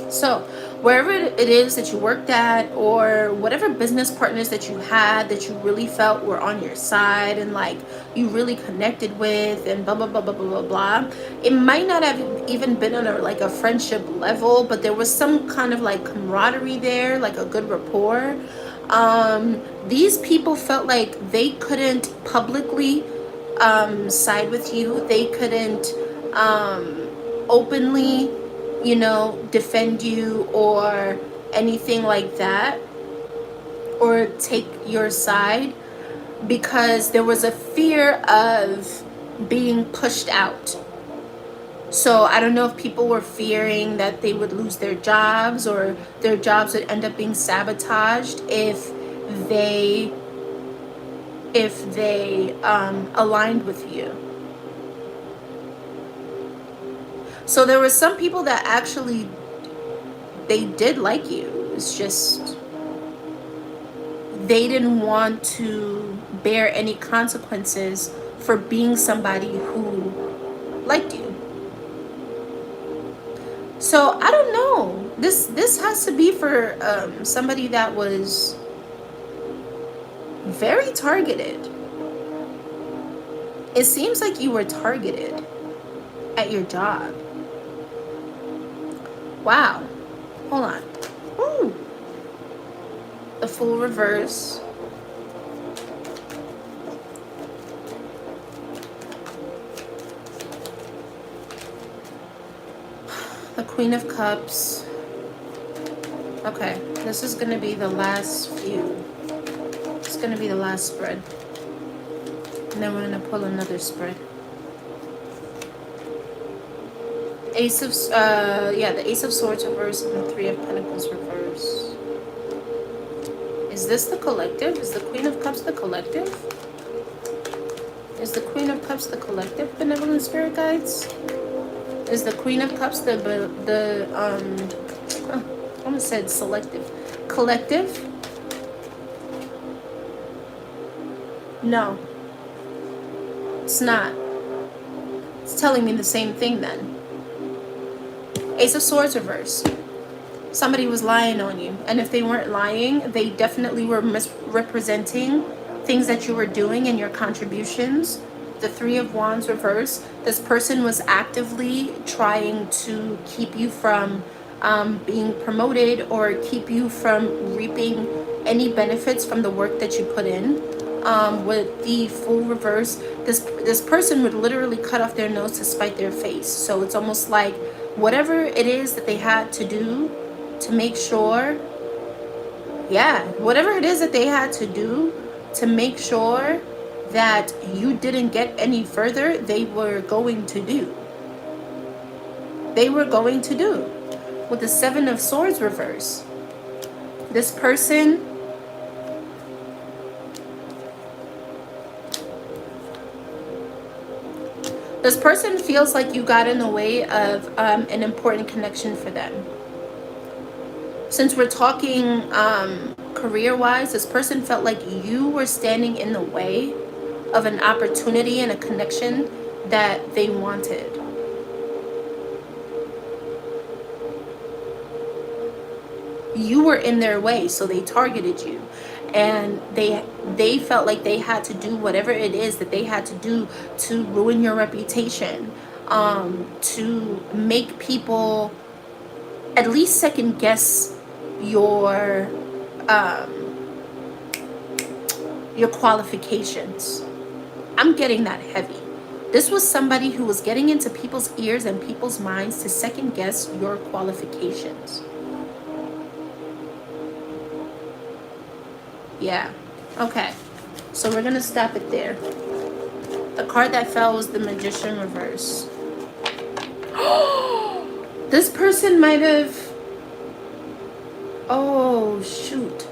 So wherever it is that you worked at, or whatever business partners that you had that you really felt were on your side and like you really connected with, and blah blah blah blah blah blah blah, it might not have even been on like a friendship level, but there was some kind of like camaraderie there, like a good rapport. These people felt like they couldn't publicly side with you. They couldn't openly, defend you or anything like that, or take your side, because there was a fear of being pushed out. So I don't know if people were fearing that they would lose their jobs, or their jobs would end up being sabotaged they if they aligned with you. So there were some people that actually, they did like you. It's just they didn't want to bear any consequences for being somebody who liked you. So I don't know. This has to be for somebody that was very targeted. It seems like you were targeted at your job. Wow. Hold on. Ooh. The Fool reverse. The Queen of Cups. Okay, this is going to be the last few. It's going to be the last spread. And then we're going to pull another spread. Ace of, the Ace of Swords reverse and the Three of Pentacles reverse. Is this the collective? Is the Queen of Cups the collective? Is the Queen of Cups the collective, benevolent spirit guides? Is the Queen of Cups I almost said selective. Collective? No. It's not. It's telling me the same thing then. Ace of Swords reverse. Somebody was lying on you. And if they weren't lying, they definitely were misrepresenting things that you were doing and your contributions. The Three of Wands reverse. This person was actively trying to keep you from being promoted or keep you from reaping any benefits from the work that you put in. With the Fool reverse, this person would literally cut off their nose to spite their face. So it's almost like whatever it is that they had to do to make sure, whatever it is that they had to do to make sure that you didn't get any further, they were going to do. They were going to do. With the Seven of Swords reverse, this person feels like you got in the way of an important connection for them. Since we're talking career-wise, this person felt like you were standing in the way of an opportunity and a connection that they wanted. You were in their way, so they targeted you. And they felt like they had to do whatever it is that they had to do to ruin your reputation, to make people at least second guess your qualifications. I'm getting that heavy. This was somebody who was getting into people's ears and people's minds to second guess your qualifications. Yeah. Okay. So we're going to stop it there. The card that fell was the Magician reverse. This person might have... Oh, shoot.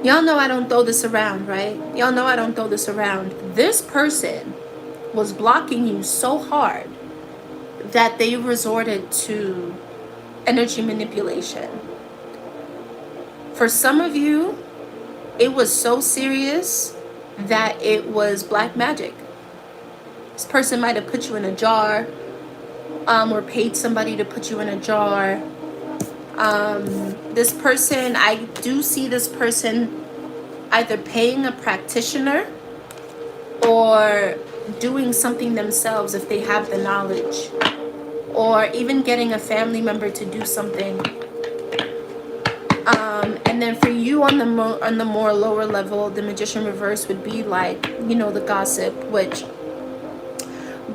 Y'all know I don't throw this around, right? Y'all know I don't throw this around. This person was blocking you so hard that they resorted to energy manipulation. For some of you, it was so serious that it was black magic. This person might have put you in a jar, or paid somebody to put you in a jar. This person, I do see this person either paying a practitioner or doing something themselves if they have the knowledge, or even getting a family member to do something. And then for you on the more lower level, the Magician reverse would be like, you know, the gossip, which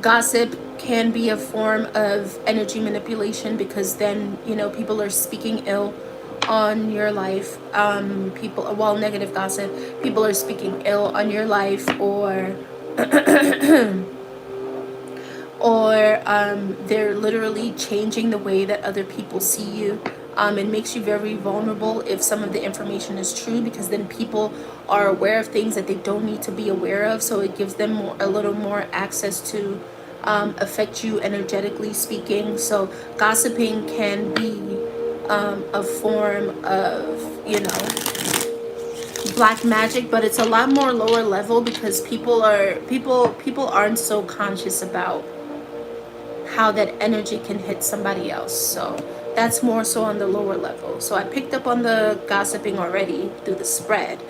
gossip can be a form of energy manipulation, because then, you know, people are speaking ill on your life. Negative gossip, people are speaking ill on your life, or they're literally changing the way that other people see you. It makes you very vulnerable if some of the information is true, because then people are aware of things that they don't need to be aware of. So it gives them a little more access to affect you energetically speaking. So gossiping can be a form of, you know, black magic, but it's a lot more lower level, because people aren't so conscious about how that energy can hit somebody else. So that's more so on the lower level. So I picked up on the gossiping already through the spread,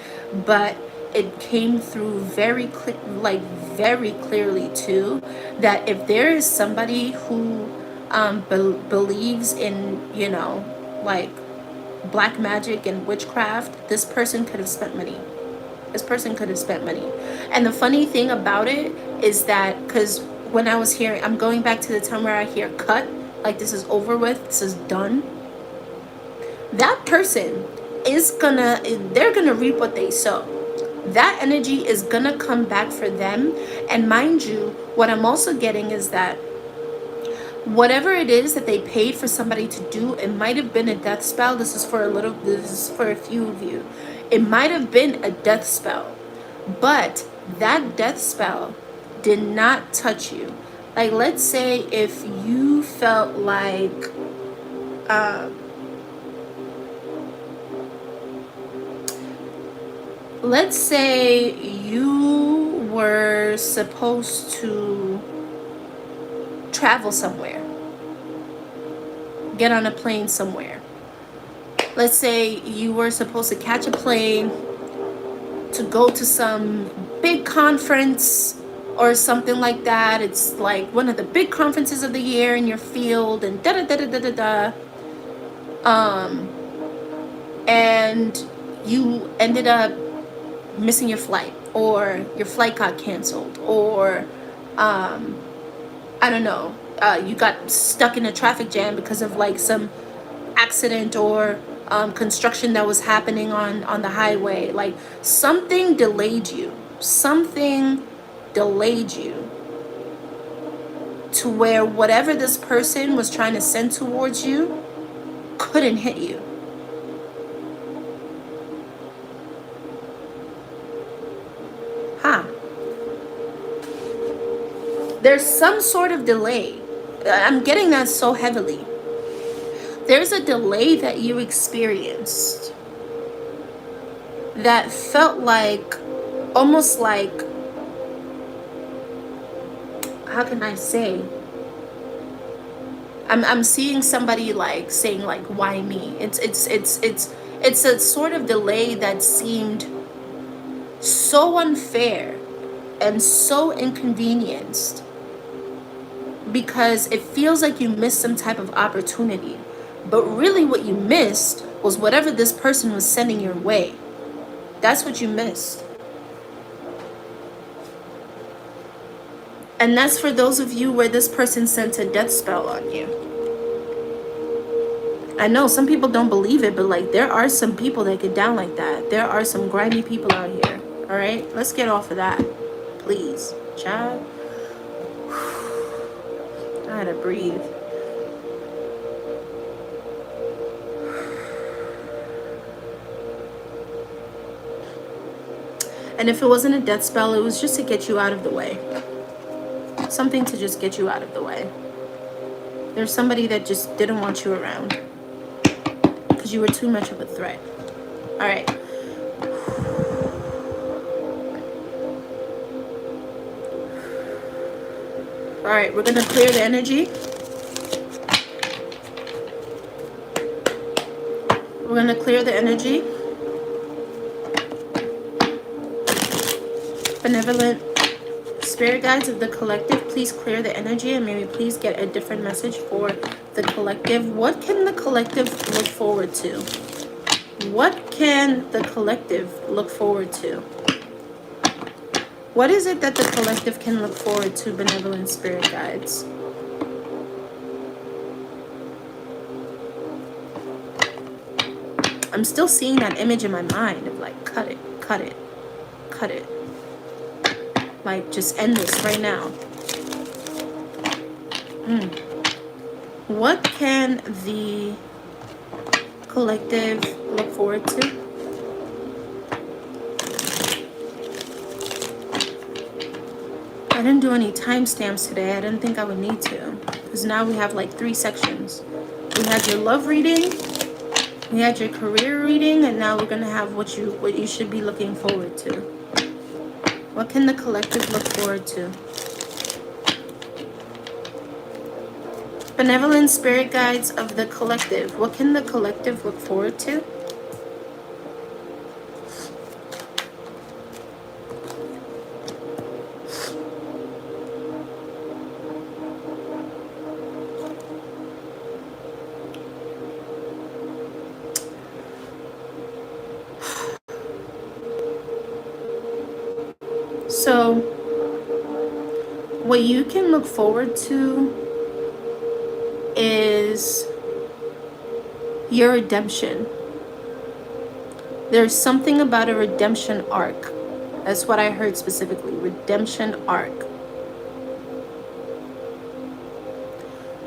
but it came through very clearly too, that if there is somebody who believes in, like black magic and witchcraft, this person could have spent money. This person could have spent money. And the funny thing about it is that, because when I was hearing, I'm going back to the time where I hear cut, like this is over with, this is done. That person they're gonna reap what they sow. That energy is gonna come back for them. And mind you, what I'm also getting is that whatever it is that they paid for somebody to do, it might have been a death spell. This is for a few of you. It might have been a death spell, but that death spell did not touch you. Like, let's say if you felt like let's say you were supposed to travel somewhere, get on a plane somewhere. Let's say you were supposed to catch a plane to go to some big conference or something like that. It's like one of the big conferences of the year in your field, and da da da da da da da. And you ended up missing your flight, or your flight got canceled, or I don't know, you got stuck in a traffic jam because of like some accident or construction that was happening on the highway. Like something delayed you. Something delayed you to where whatever this person was trying to send towards you couldn't hit you. Huh. There's some sort of delay. I'm getting that so heavily. There's a delay that you experienced that felt like, almost like, how can I say? I'm seeing somebody like saying like, why me? It's a sort of delay that seemed so unfair and so inconvenienced, because it feels like you missed some type of opportunity. But really what you missed was whatever this person was sending your way. That's what you missed. And that's for those of you where this person sent a death spell on you. I know some people don't believe it, but like there are some people that get down like that. There are some grimy people out here. All right, let's get off of that, please, child. I had to breathe. And if it wasn't a death spell, it was just to get you out of the way. Something to just get you out of the way. There's somebody that just didn't want you around because you were too much of a threat. All right. All right, we're gonna clear the energy. We're gonna clear the energy. Benevolent spirit guides of the collective, please clear the energy, and maybe please get a different message for the collective. What can the collective look forward to? What can the collective look forward to? What is it that the collective can look forward to, benevolent spirit guides? I'm still seeing that image in my mind of like, cut it, cut it, cut it. Like, just end this right now. What can the collective look forward to? I didn't do any timestamps today. I didn't think I would need to, because now we have like 3 sections. We had your love reading, we had your career reading, and now we're gonna have what you should be looking forward to. What can the collective look forward to? Benevolent spirit guides of the collective. What can the collective look forward to? So, what you can look forward to is your redemption. There's something about a redemption arc. That's what I heard specifically. Redemption arc.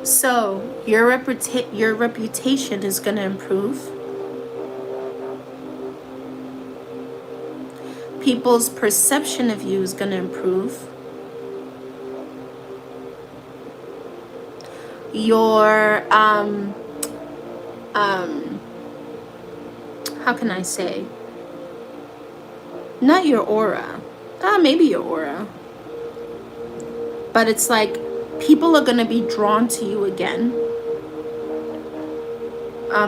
So your reputation is going to improve. People's perception of you is going to improve. Your how can I say? Not your aura. Maybe your aura. But it's like people are going to be drawn to you again.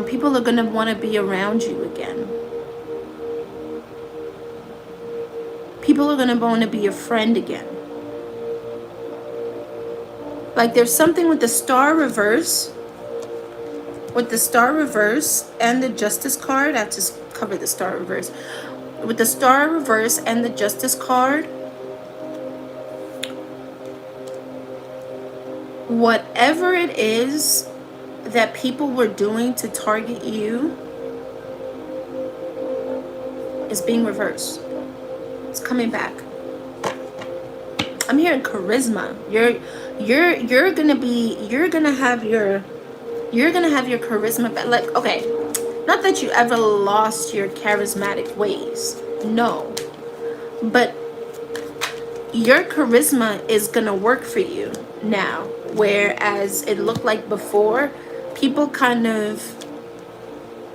People are going to want to be around you again. People are going to want to be your friend again. Like there's something with the star reverse. With the star reverse and the justice card. I have to cover the star reverse. With the star reverse and the justice card. Whatever it is that people were doing to target you is being reversed. It's coming back. I'm hearing charisma. You're gonna have your charisma back. Like, okay, not that you ever lost your charismatic ways, no, but your charisma is gonna work for you now, whereas it looked like before people kind of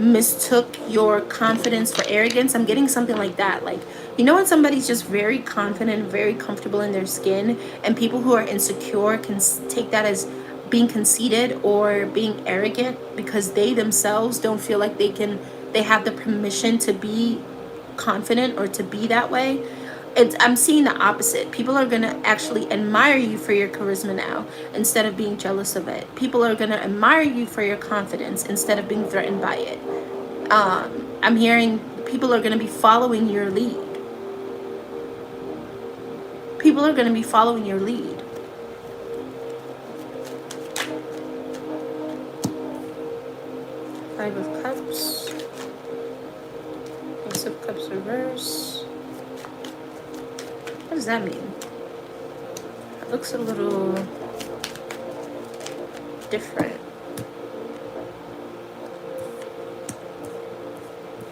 mistook your confidence for arrogance. I'm getting something like that. Like, you know when somebody's just very confident, very comfortable in their skin, and people who are insecure can take that as being conceited or being arrogant because they themselves don't feel like they have the permission to be confident or to be that way. I'm seeing the opposite. People are going to actually admire you for your charisma now instead of being jealous of it. People are going to admire you for your confidence instead of being threatened by it. I'm hearing people are going to be following your lead. People are going to be following your lead. Five of Cups. Ace of Cups reverse. What does that mean? It looks a little different.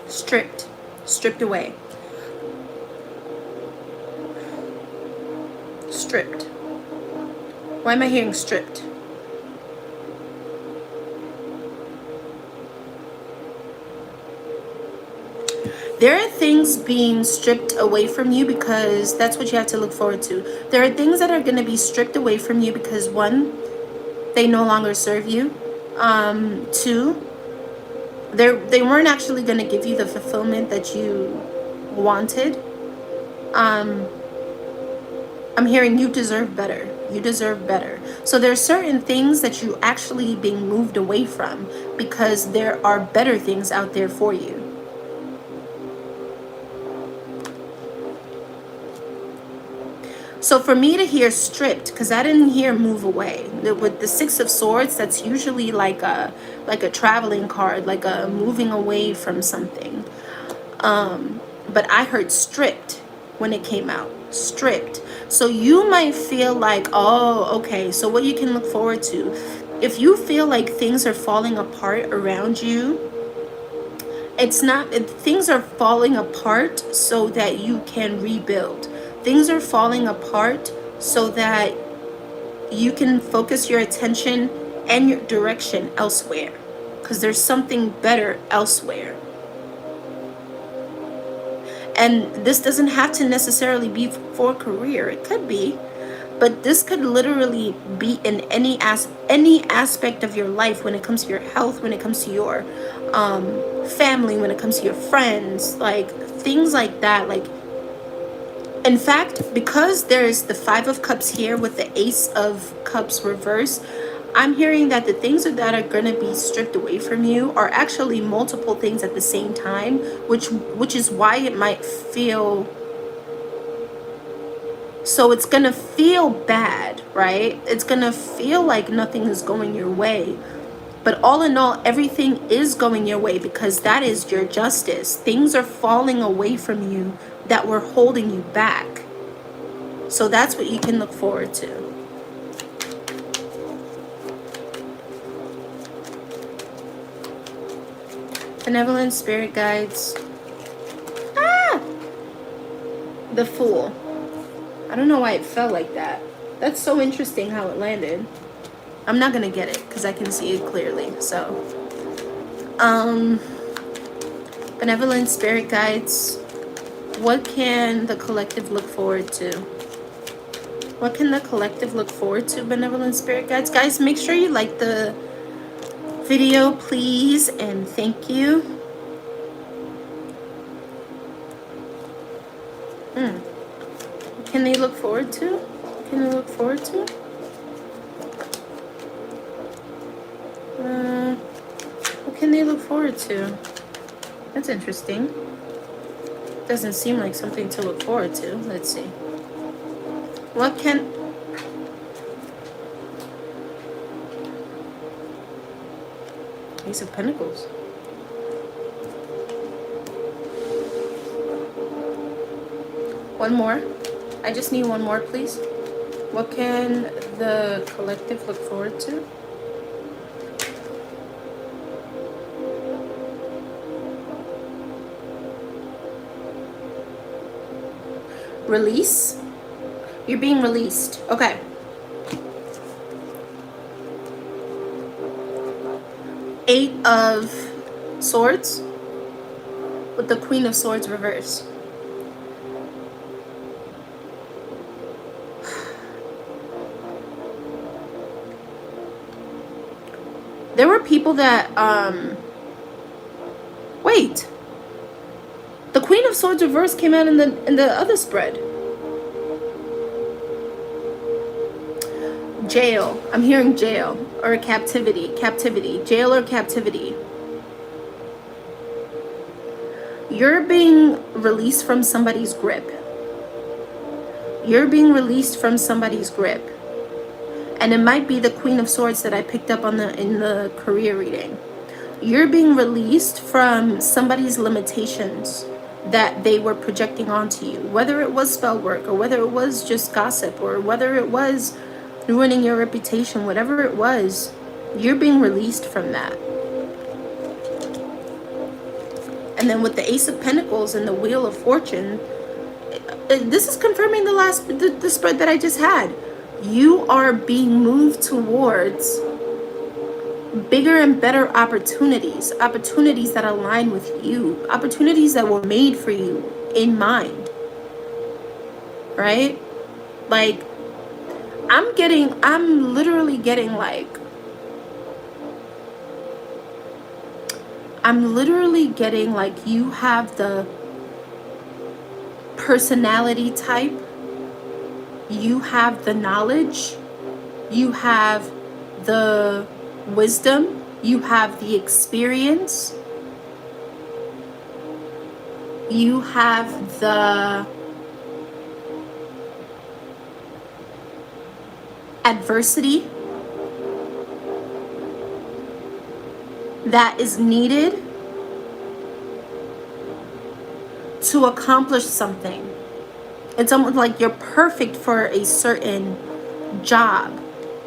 Stripped away. Stripped. Why am I hearing stripped? There are things being stripped away from you because that's what you have to look forward to. There are things that are going to be stripped away from you because, one, they no longer serve you. Two, they weren't actually going to give you the fulfillment that you wanted. I'm hearing you deserve better. You deserve better. So there are certain things that you actually being moved away from because there are better things out there for you. So for me to hear stripped, because I didn't hear move away. With the Six of Swords, that's usually like a traveling card, like a moving away from something. But I heard stripped when it came out. Stripped. So you might feel like, oh, okay. So what you can look forward to, if you feel like things are falling apart around you, it's not, things are falling apart so that you can rebuild. Things are falling apart so that you can focus your attention and your direction elsewhere, because there's something better elsewhere. And this doesn't have to necessarily be for career. It could be, But this could literally be in any aspect of your life, when it comes to your health, when it comes to your family, when it comes to your friends, like things like that. Like, in fact, because there's the Five of Cups here with the Ace of Cups reverse, I'm hearing that the things that are going to be stripped away from you are actually multiple things at the same time, which is why it might feel, so it's going to feel bad, right? It's going to feel like nothing is going your way. But all in all, everything is going your way, because that is your justice. Things are falling away from you that were holding you back. So that's what you can look forward to. Benevolent spirit guides. Ah! The Fool. I don't know why it felt like that. That's so interesting how it landed. I'm not gonna get it because I can see it clearly. So, benevolent spirit guides. What can the collective look forward to? What can the collective look forward to, benevolent spirit guides? Guys, make sure you like the video, please, and thank you. What can they look forward to? What can they look forward to? What can they look forward to? That's interesting. Doesn't seem like something to look forward to. Let's see. What can... Ace of Pentacles. One more. I just need one more, please. What can the collective look forward to? Release. You're being released. Okay. Eight of Swords with the Queen of Swords reverse. There were people that wait. The Queen of Swords reverse came out in the other spread. Jail. I'm hearing jail or captivity. Captivity. Jail or captivity. You're being released from somebody's grip. You're being released from somebody's grip. And it might be the Queen of Swords that I picked up on in the career reading. You're being released from somebody's limitations that they were projecting onto you. Whether it was spell work, or whether it was just gossip, or whether it was ruining your reputation, whatever it was, you're being released from that. And then with the Ace of Pentacles and the Wheel of Fortune, this is confirming the spread that I just had. You are being moved towards bigger and better opportunities, opportunities that align with you, opportunities that were made for you in mind, right? Like, I'm literally getting like, you have the personality type, you have the knowledge, you have the wisdom, you have the experience, you have the adversity that is needed to accomplish something. It's almost like you're perfect for a certain job,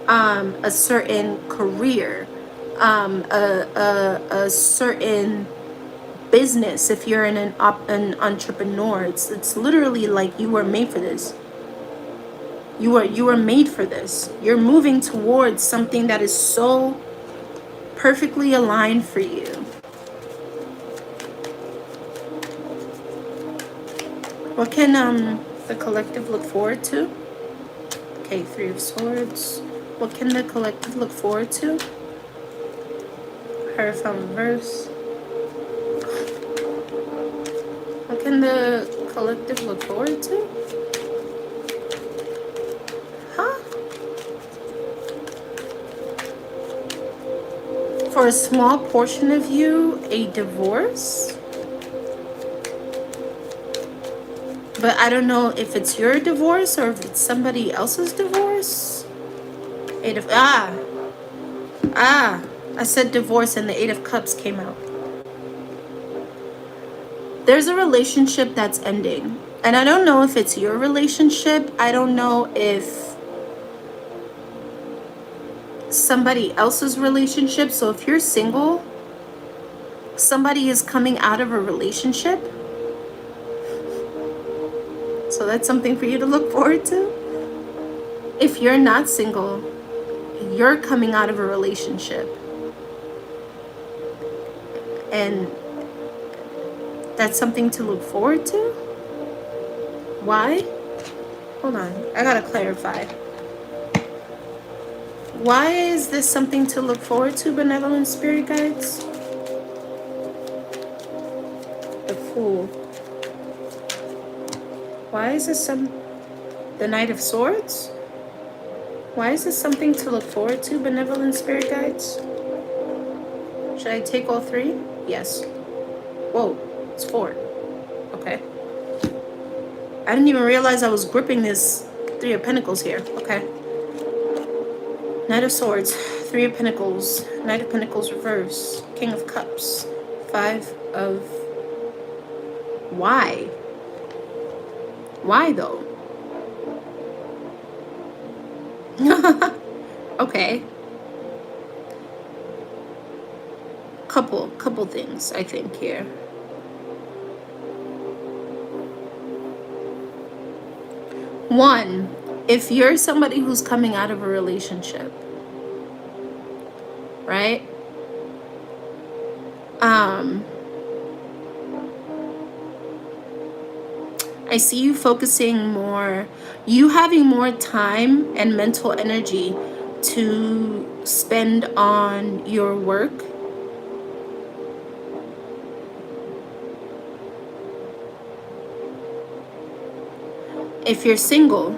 a certain career, a certain business. If you're an entrepreneur, it's literally like you were made for this. You were made for this. You're moving towards something that is so perfectly aligned for you. What can the collective look forward to? Okay, Three of Swords. What can the collective look forward to? Hierophant reverse. What can the collective look forward to? Huh? For a small portion of you, a divorce? But I don't know if it's your divorce or if it's somebody else's divorce. Eight of... I said divorce and the Eight of Cups came out. There's a relationship that's ending. And I don't know if it's your relationship. I don't know if somebody else's relationship. So if you're single, somebody is coming out of a relationship. So that's something for you to look forward to. If you're not single, you're coming out of a relationship. And that's something to look forward to. Why? Hold on, I gotta clarify. Why is this something to look forward to, benevolent spirit guides? The Fool. Why is this the Knight of Swords? Why is this something to look forward to, benevolent spirit guides? Should I take all three? Yes. Whoa, it's 4. Okay. I didn't even realize I was gripping this Three of Pentacles here. Okay. Knight of Swords, Three of Pentacles, Knight of Pentacles reverse, King of Cups, 5 of... Why? Why though? Okay. Couple things I think here. One, if you're somebody who's coming out of a relationship, right? I see you focusing more, you having more time and mental energy to spend on your work. If you're single,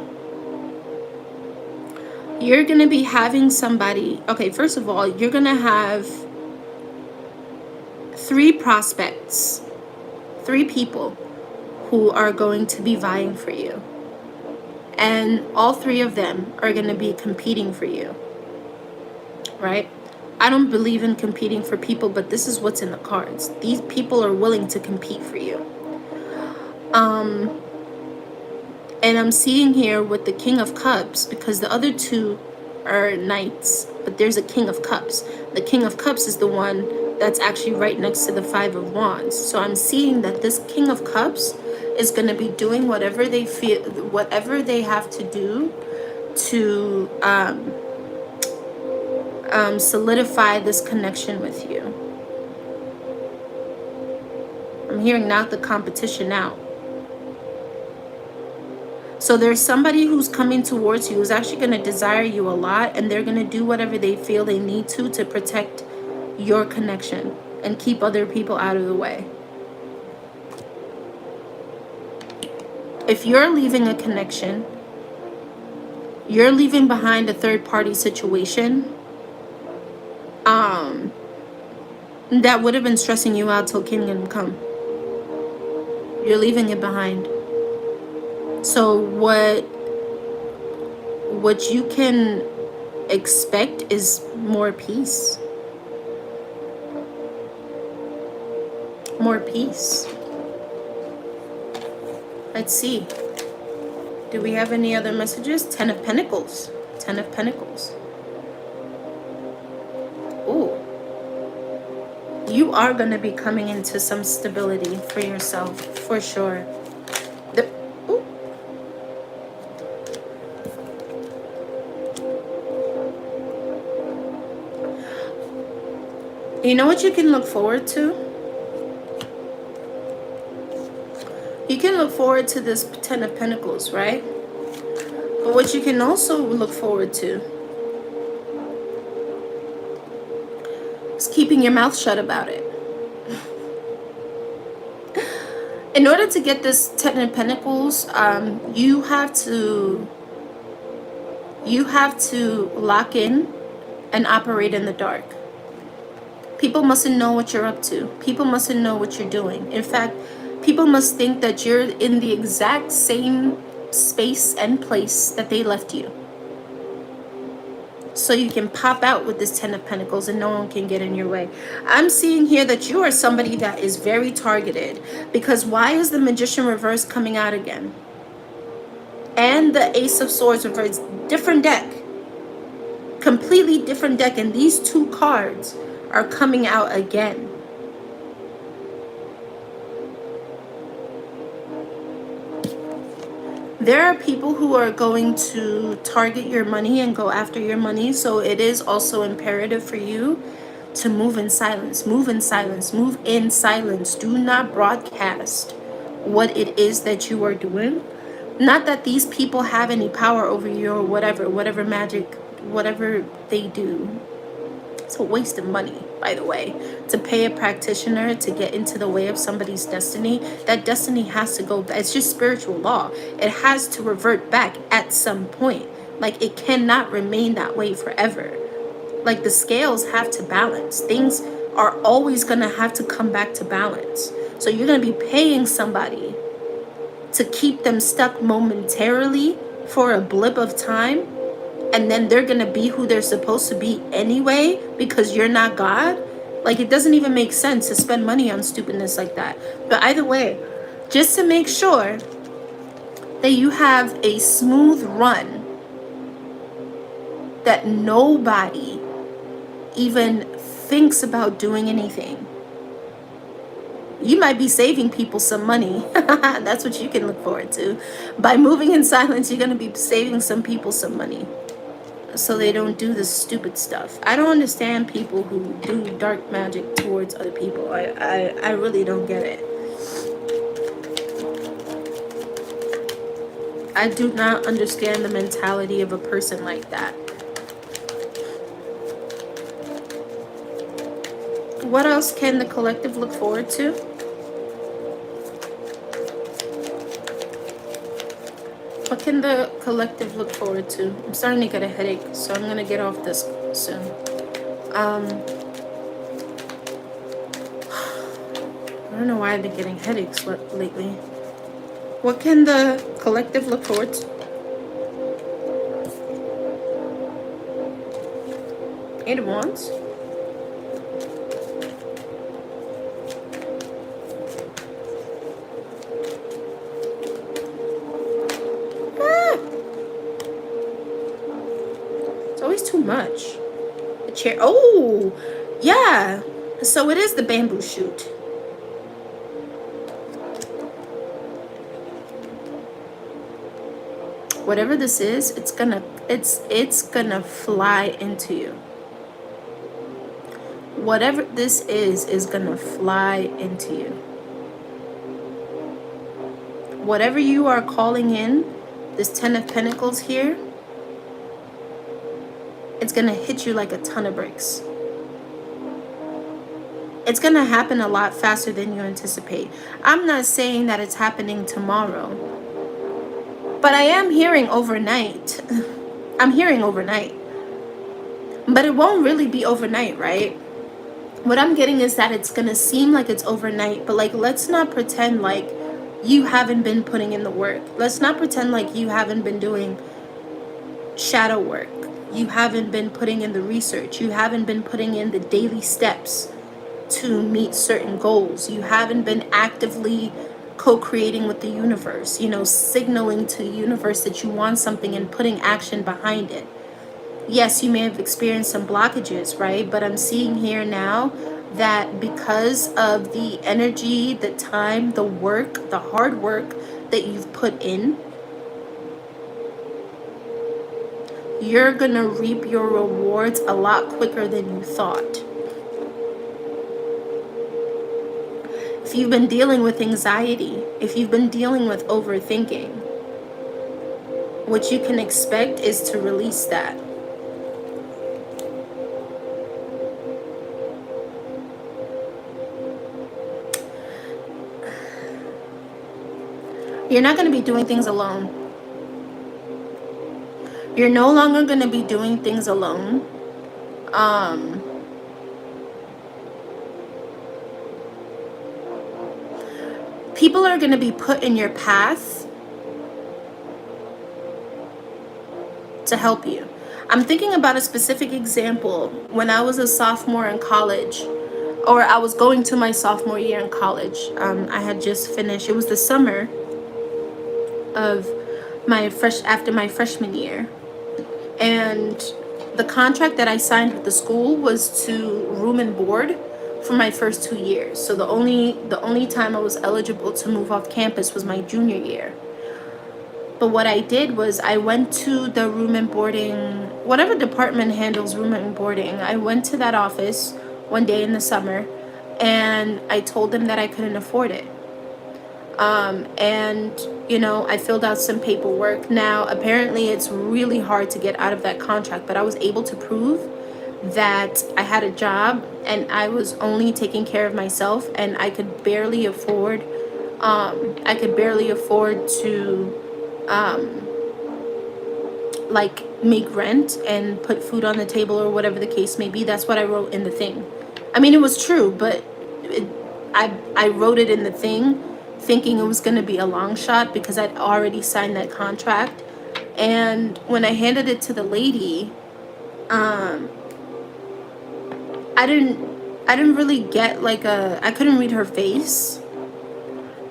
you're going to be having somebody, okay, first of all, you're going to have 3 prospects, 3 people who are going to be vying for you. And all 3 of them are going to be competing for you, right? I don't believe in competing for people, but this is what's in the cards. These people are willing to compete for you. And I'm seeing here with the King of Cups, because the other 2 are knights, but there's a King of Cups. The King of Cups is the one that's actually right next to the 5 of Wands. So I'm seeing that this King of Cups is going to be doing whatever they feel, whatever they have to do to solidify this connection with you. I'm hearing knock the competition out. So there's somebody who's coming towards you who's actually going to desire you a lot, and they're going to do whatever they feel they need to protect your connection and keep other people out of the way. If you're leaving a connection, you're leaving behind a third-party situation that would have been stressing you out till Kingdom Come. You're leaving it behind. So what you can expect is more peace. More peace. Let's see. Do we have any other messages? 10 of Pentacles. 10 of Pentacles. Ooh. You are going to be coming into some stability for yourself, for sure. You know what you can look forward to? You can look forward to this 10 of Pentacles, right? But what you can also look forward to is keeping your mouth shut about it. In order to get this Ten of Pentacles, you have to lock in and operate in the dark. People mustn't know what you're up to. People mustn't know what you're doing. In fact, people must think that you're in the exact same space and place that they left you. So you can pop out with this Ten of Pentacles and no one can get in your way. I'm seeing here that you are somebody that is very targeted. Because why is the Magician reverse coming out again? And the Ace of Swords reverse. Different deck. Completely different deck. And these two cards are coming out again. There are people who are going to target your money and go after your money. So it is also imperative for you to move in silence. Move in silence. Move in silence. Do not broadcast what it is that you are doing. Not that these people have any power over you or whatever magic, whatever they do. It's a waste of money, by the way, to pay a practitioner to get into the way of somebody's destiny. That destiny has to go. It's just spiritual law. It has to revert back at some point. Like, it cannot remain that way forever. Like, the scales have to balance. Things are always going to have to come back to balance. So you're going to be paying somebody to keep them stuck momentarily for a blip of time, and then they're gonna be who they're supposed to be anyway because you're not God. Like, it doesn't even make sense to spend money on stupidness like that. But either way, just to make sure that you have a smooth run, that nobody even thinks about doing anything. You might be saving people some money. That's what you can look forward to. By moving in silence, you're going to be saving some people some money, so they don't do this stupid stuff. I don't understand people who do dark magic towards other people. I really don't get it. I do not understand the mentality of a person like that. What else can the collective look forward to? What can the collective look forward to? I'm starting to get a headache, so I'm going to get off this soon. I don't know why I've been getting headaches lately. What can the collective look forward to? Eight of Wands. Too much. The chair. Oh, yeah. So it is the bamboo shoot. Whatever this is, it's gonna fly into you. Whatever this is gonna fly into you. Whatever you are calling in, this Ten of Pentacles here, it's going to hit you like a ton of bricks. It's going to happen a lot faster than you anticipate. I'm not saying that it's happening tomorrow, but I am hearing overnight. I'm hearing overnight. But it won't really be overnight, right? What I'm getting is that it's going to seem like it's overnight, but like, let's not pretend like you haven't been putting in the work. Let's not pretend like you haven't been doing shadow work. You haven't been putting in the research. You haven't been putting in the daily steps to meet certain goals. You haven't been actively co-creating with the universe, signaling to the universe that you want something and putting action behind it. Yes, you may have experienced some blockages, right? But I'm seeing here now that because of the energy, the time, the work, the hard work that you've put in, you're going to reap your rewards a lot quicker than you thought. If you've been dealing with anxiety, if you've been dealing with overthinking, what you can expect is to release that. You're not going to be doing things alone. You're no longer going to be doing things alone. People are going to be put in your path to help you. I'm thinking about a specific example when I was a sophomore in college, or I was going to my sophomore year in college. I had just finished. It was the summer of after my freshman year, and the contract that I signed with the school was to room and board for my first 2 years. So the only time I was eligible to move off campus was my junior year. But what I did was I went to the room and boarding, whatever department handles room and boarding. I went to that office one day in the summer, and I told them that I couldn't afford it. And I filled out some paperwork. Now apparently it's really hard to get out of that contract, but I was able to prove that I had a job and I was only taking care of myself, and I could barely afford to like make rent and put food on the table, or whatever the case may be. That's what I wrote in the thing. I mean, it was true, but I wrote it in the thing thinking it was going to be a long shot because I'd already signed that contract. And when I handed it to the lady, I didn't really get I couldn't read her face.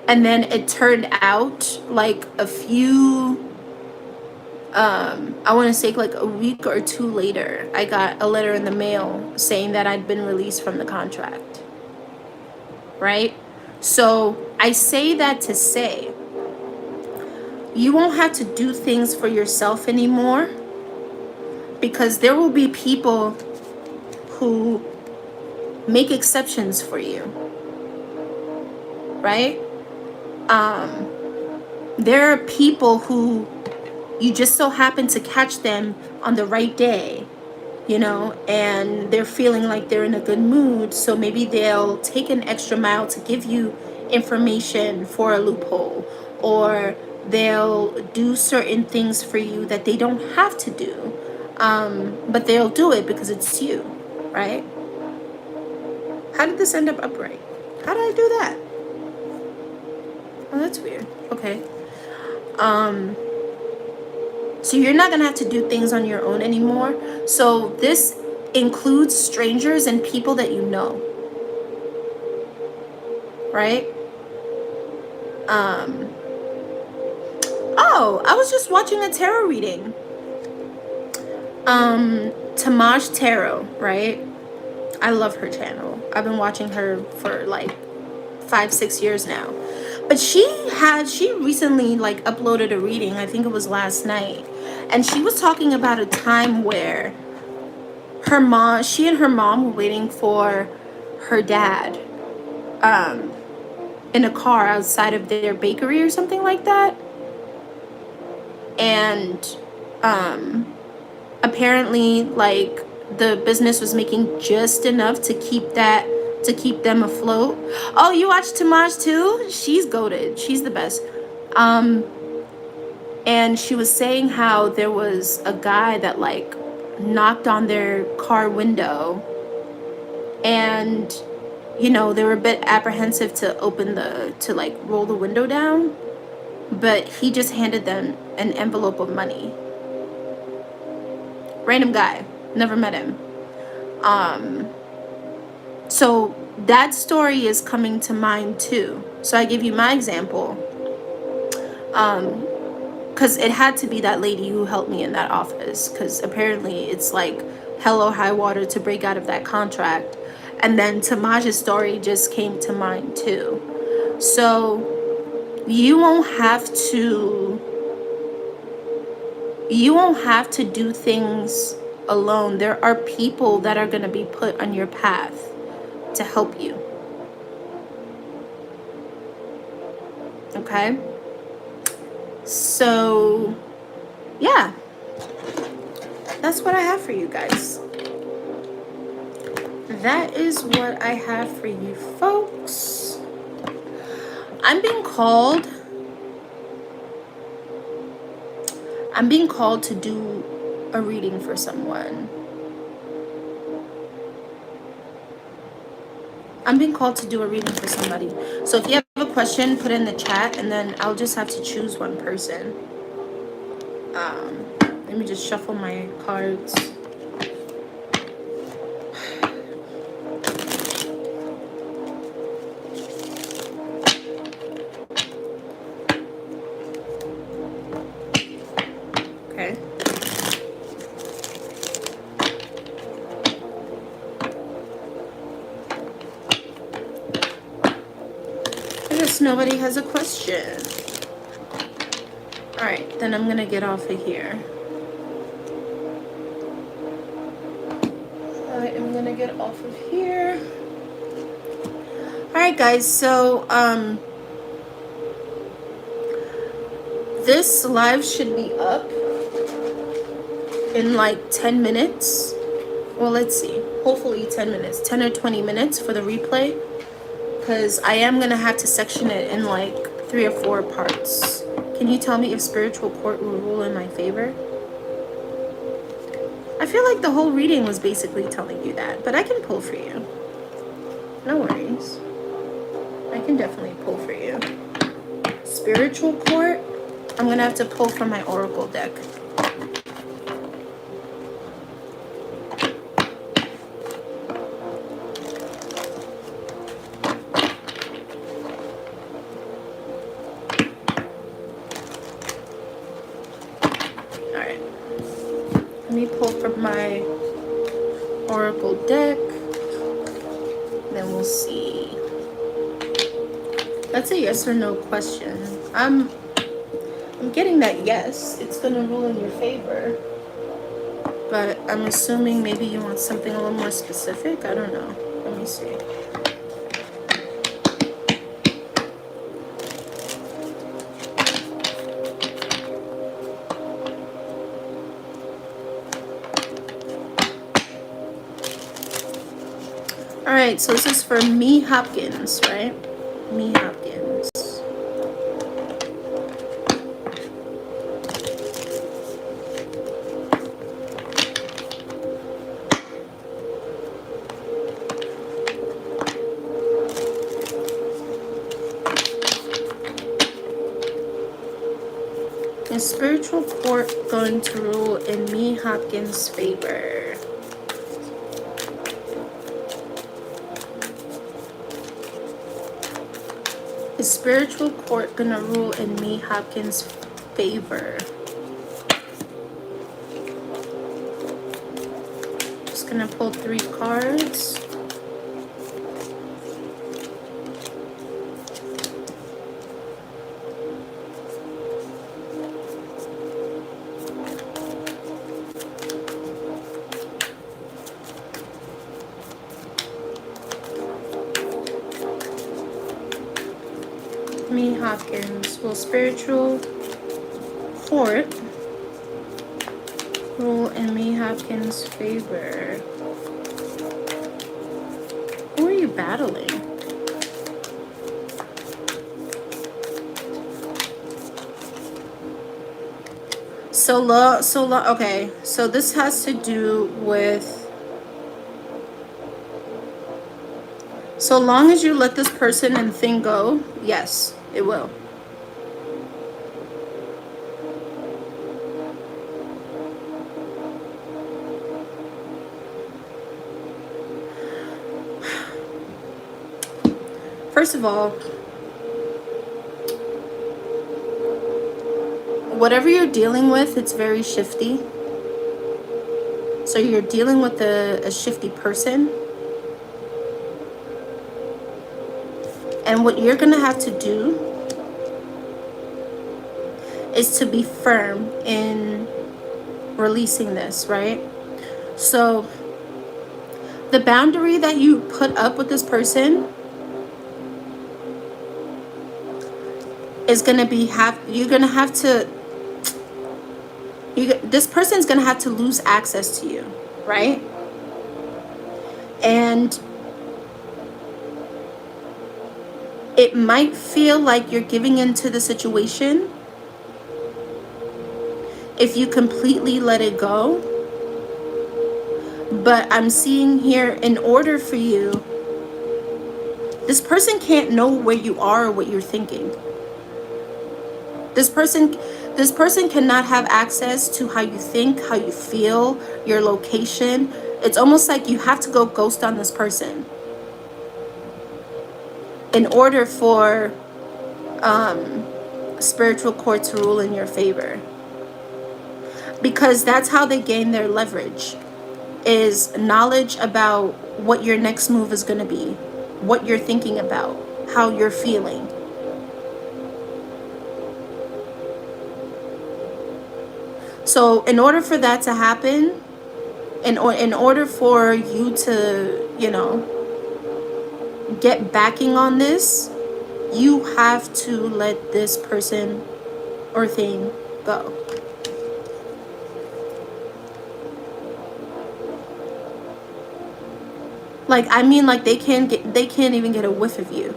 And then it turned out like a few, I want to say like a week or two later, I got a letter in the mail saying that I'd been released from the contract. Right? So I say that to say, you won't have to do things for yourself anymore, because there will be people who make exceptions for you. Right? There are people who you just so happen to catch them on the right day, and they're feeling like they're in a good mood. So maybe they'll take an extra mile to give you information for a loophole, or they'll do certain things for you that they don't have to do, but they'll do it because it's you, right? How did this end up upright? How did I do that? Oh, that's weird. Okay. So you're not gonna have to do things on your own anymore. So this includes strangers and people that you know, right? Oh, I was just watching a tarot reading. Tamaj Tarot, right? I love her channel. I've been watching her for like 5-6 years now. But she recently like uploaded a reading, I think it was last night, and she was talking about a time where she and her mom were waiting for her dad in a car outside of their bakery or something like that. And apparently like the business was making just enough to keep them afloat. Oh, you watched Tamaj too? She's goated. She's the best. And she was saying how there was a guy that like knocked on their car window, and they were a bit apprehensive to roll the window down, but he just handed them an envelope of money. Random guy, never met him. So that story is coming to mind too. So I give you my example, because it had to be that lady who helped me in that office, because apparently it's like hell or high water to break out of that contract. And then Tamaj's story just came to mind too. So you won't have to do things alone. There are people that are going to be put on your path to help you. Okay? So yeah, that's what I have for you guys. That is what I have for you folks. I'm being called to do a reading for someone. I'm being called to do a reading for somebody. So if you have a question, put it in the chat, and then I'll just have to choose one person. Let me just shuffle my cards. Okay. I guess nobody has a question. Alright, then I'm gonna get off of here. I am gonna get off of here. Alright guys, so this live should be up in like 10 minutes. Well, let's see. Hopefully 10 minutes. 10 or 20 minutes for the replay. Because I am going to have to section it in like 3 or 4 parts. Can you tell me if spiritual court will rule in my favor? I feel like the whole reading was basically telling you that. But I can pull for you. No worries. I can definitely pull for you. Spiritual court? I'm going to have to pull from my oracle deck. Alright. Let me pull from my oracle deck. Then we'll see. That's a yes or no question. I'm getting that yes, it's going to rule in your favor. But I'm assuming maybe you want something a little more specific. I don't know. Let me see. Alright, so this is for Me Hopkins, right? Me Hopkins. Is spiritual court going to rule in Me Hopkins' favor? Is spiritual court gonna rule in Me Hopkins' favor? Just gonna pull 3 cards. Me Hopkins, will spiritual court rule in Me Hopkins' favor? Who are you battling? Okay, so this has to do with, so long as you let this person and thing go, yes, it will. First of all, whatever you're dealing with, it's very shifty. So you're dealing with a shifty person. And what you're going to have to do is to be firm in releasing this, right? So the boundary that you put up with this person is going to be, you're going to have to, This person's gonna have to lose access to you, right? And it might feel like you're giving into the situation if you completely let it go. But I'm seeing here, in order for you, this person can't know where you are or what you're thinking. This person cannot have access to how you think, how you feel, your location. It's almost like you have to go ghost on this person in order for spiritual court to rule in your favor. Because that's how they gain their leverage, is knowledge about what your next move is going to be, what you're thinking about, how you're feeling. So in order for that to happen, in order for you to, get backing on this, you have to let this person or thing go. Like, I mean, like, they can't even get a whiff of you.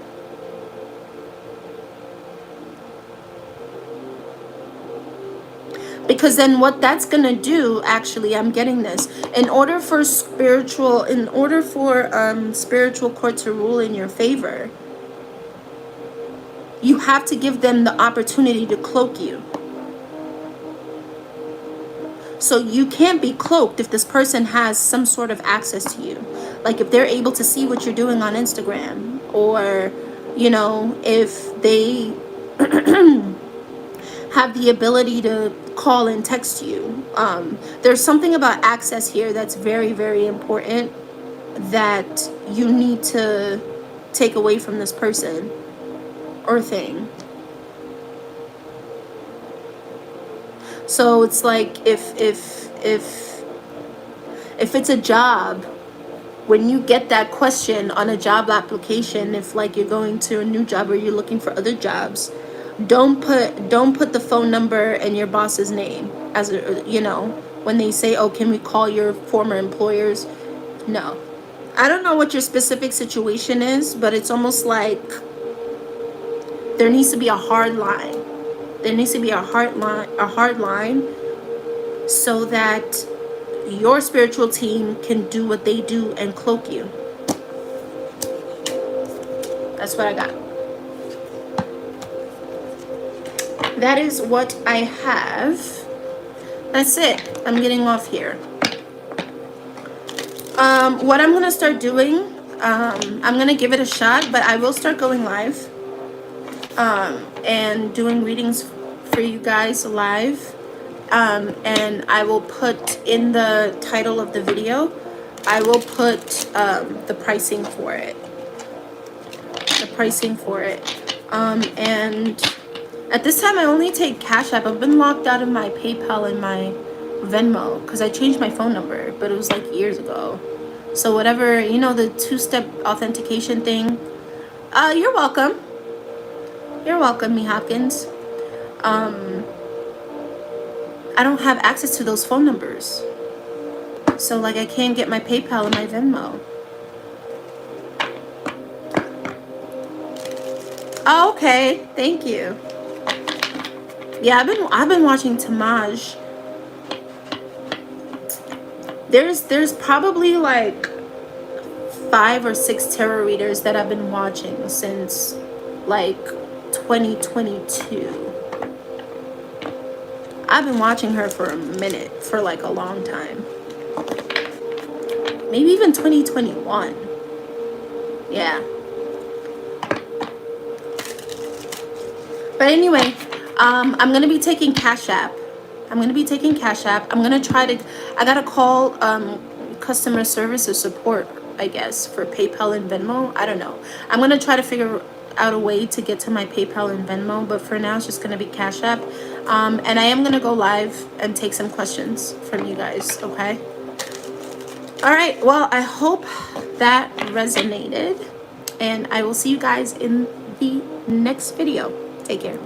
Because then what that's gonna do, actually, I'm getting this, in order for spiritual court to rule in your favor, you have to give them the opportunity to cloak you. So you can't be cloaked if this person has some sort of access to you. Like if they're able to see what you're doing on Instagram, or, if they have the ability to call and text you. There's something about access here that's very, very important that you need to take away from this person or thing. So it's like if it's a job, when you get that question on a job application, if like you're going to a new job or you're looking for other jobs, don't put the phone number and your boss's name as a, when they say, oh, can we call your former employers? No. I don't know what your specific situation is, but it's almost like there needs to be a hard line. There needs to be a hard line so that your spiritual team can do what they do and cloak you. That's what I got. That is what I have. That's it. I'm getting off here. What I'm gonna start doing, I'm gonna give it a shot, but I will start going live and doing readings for you guys live. And I will put in the title of the video, I will put the pricing for it. And at this time I only take Cash App. I've been locked out of my PayPal and my Venmo because I changed my phone number, but it was like years ago. So whatever, the two-step authentication thing. You're welcome. You're welcome, me Hopkins. I don't have access to those phone numbers. So like I can't get my PayPal and my Venmo. Oh, okay. Thank you. Yeah, I've been watching Tamaj. There's probably like 5 or 6 tarot readers that I've been watching since like 2022. I've been watching her for a minute, for like a long time. Maybe even 2021. Yeah. But anyway, I'm going to be taking Cash App. I'm going to try to, I got to call customer service or support, I guess, for PayPal and Venmo. I don't know. I'm going to try to figure out a way to get to my PayPal and Venmo, but for now it's just going to be Cash App. And I am going to go live and take some questions from you guys, okay? All right, well, I hope that resonated, and I will see you guys in the next video. Take care.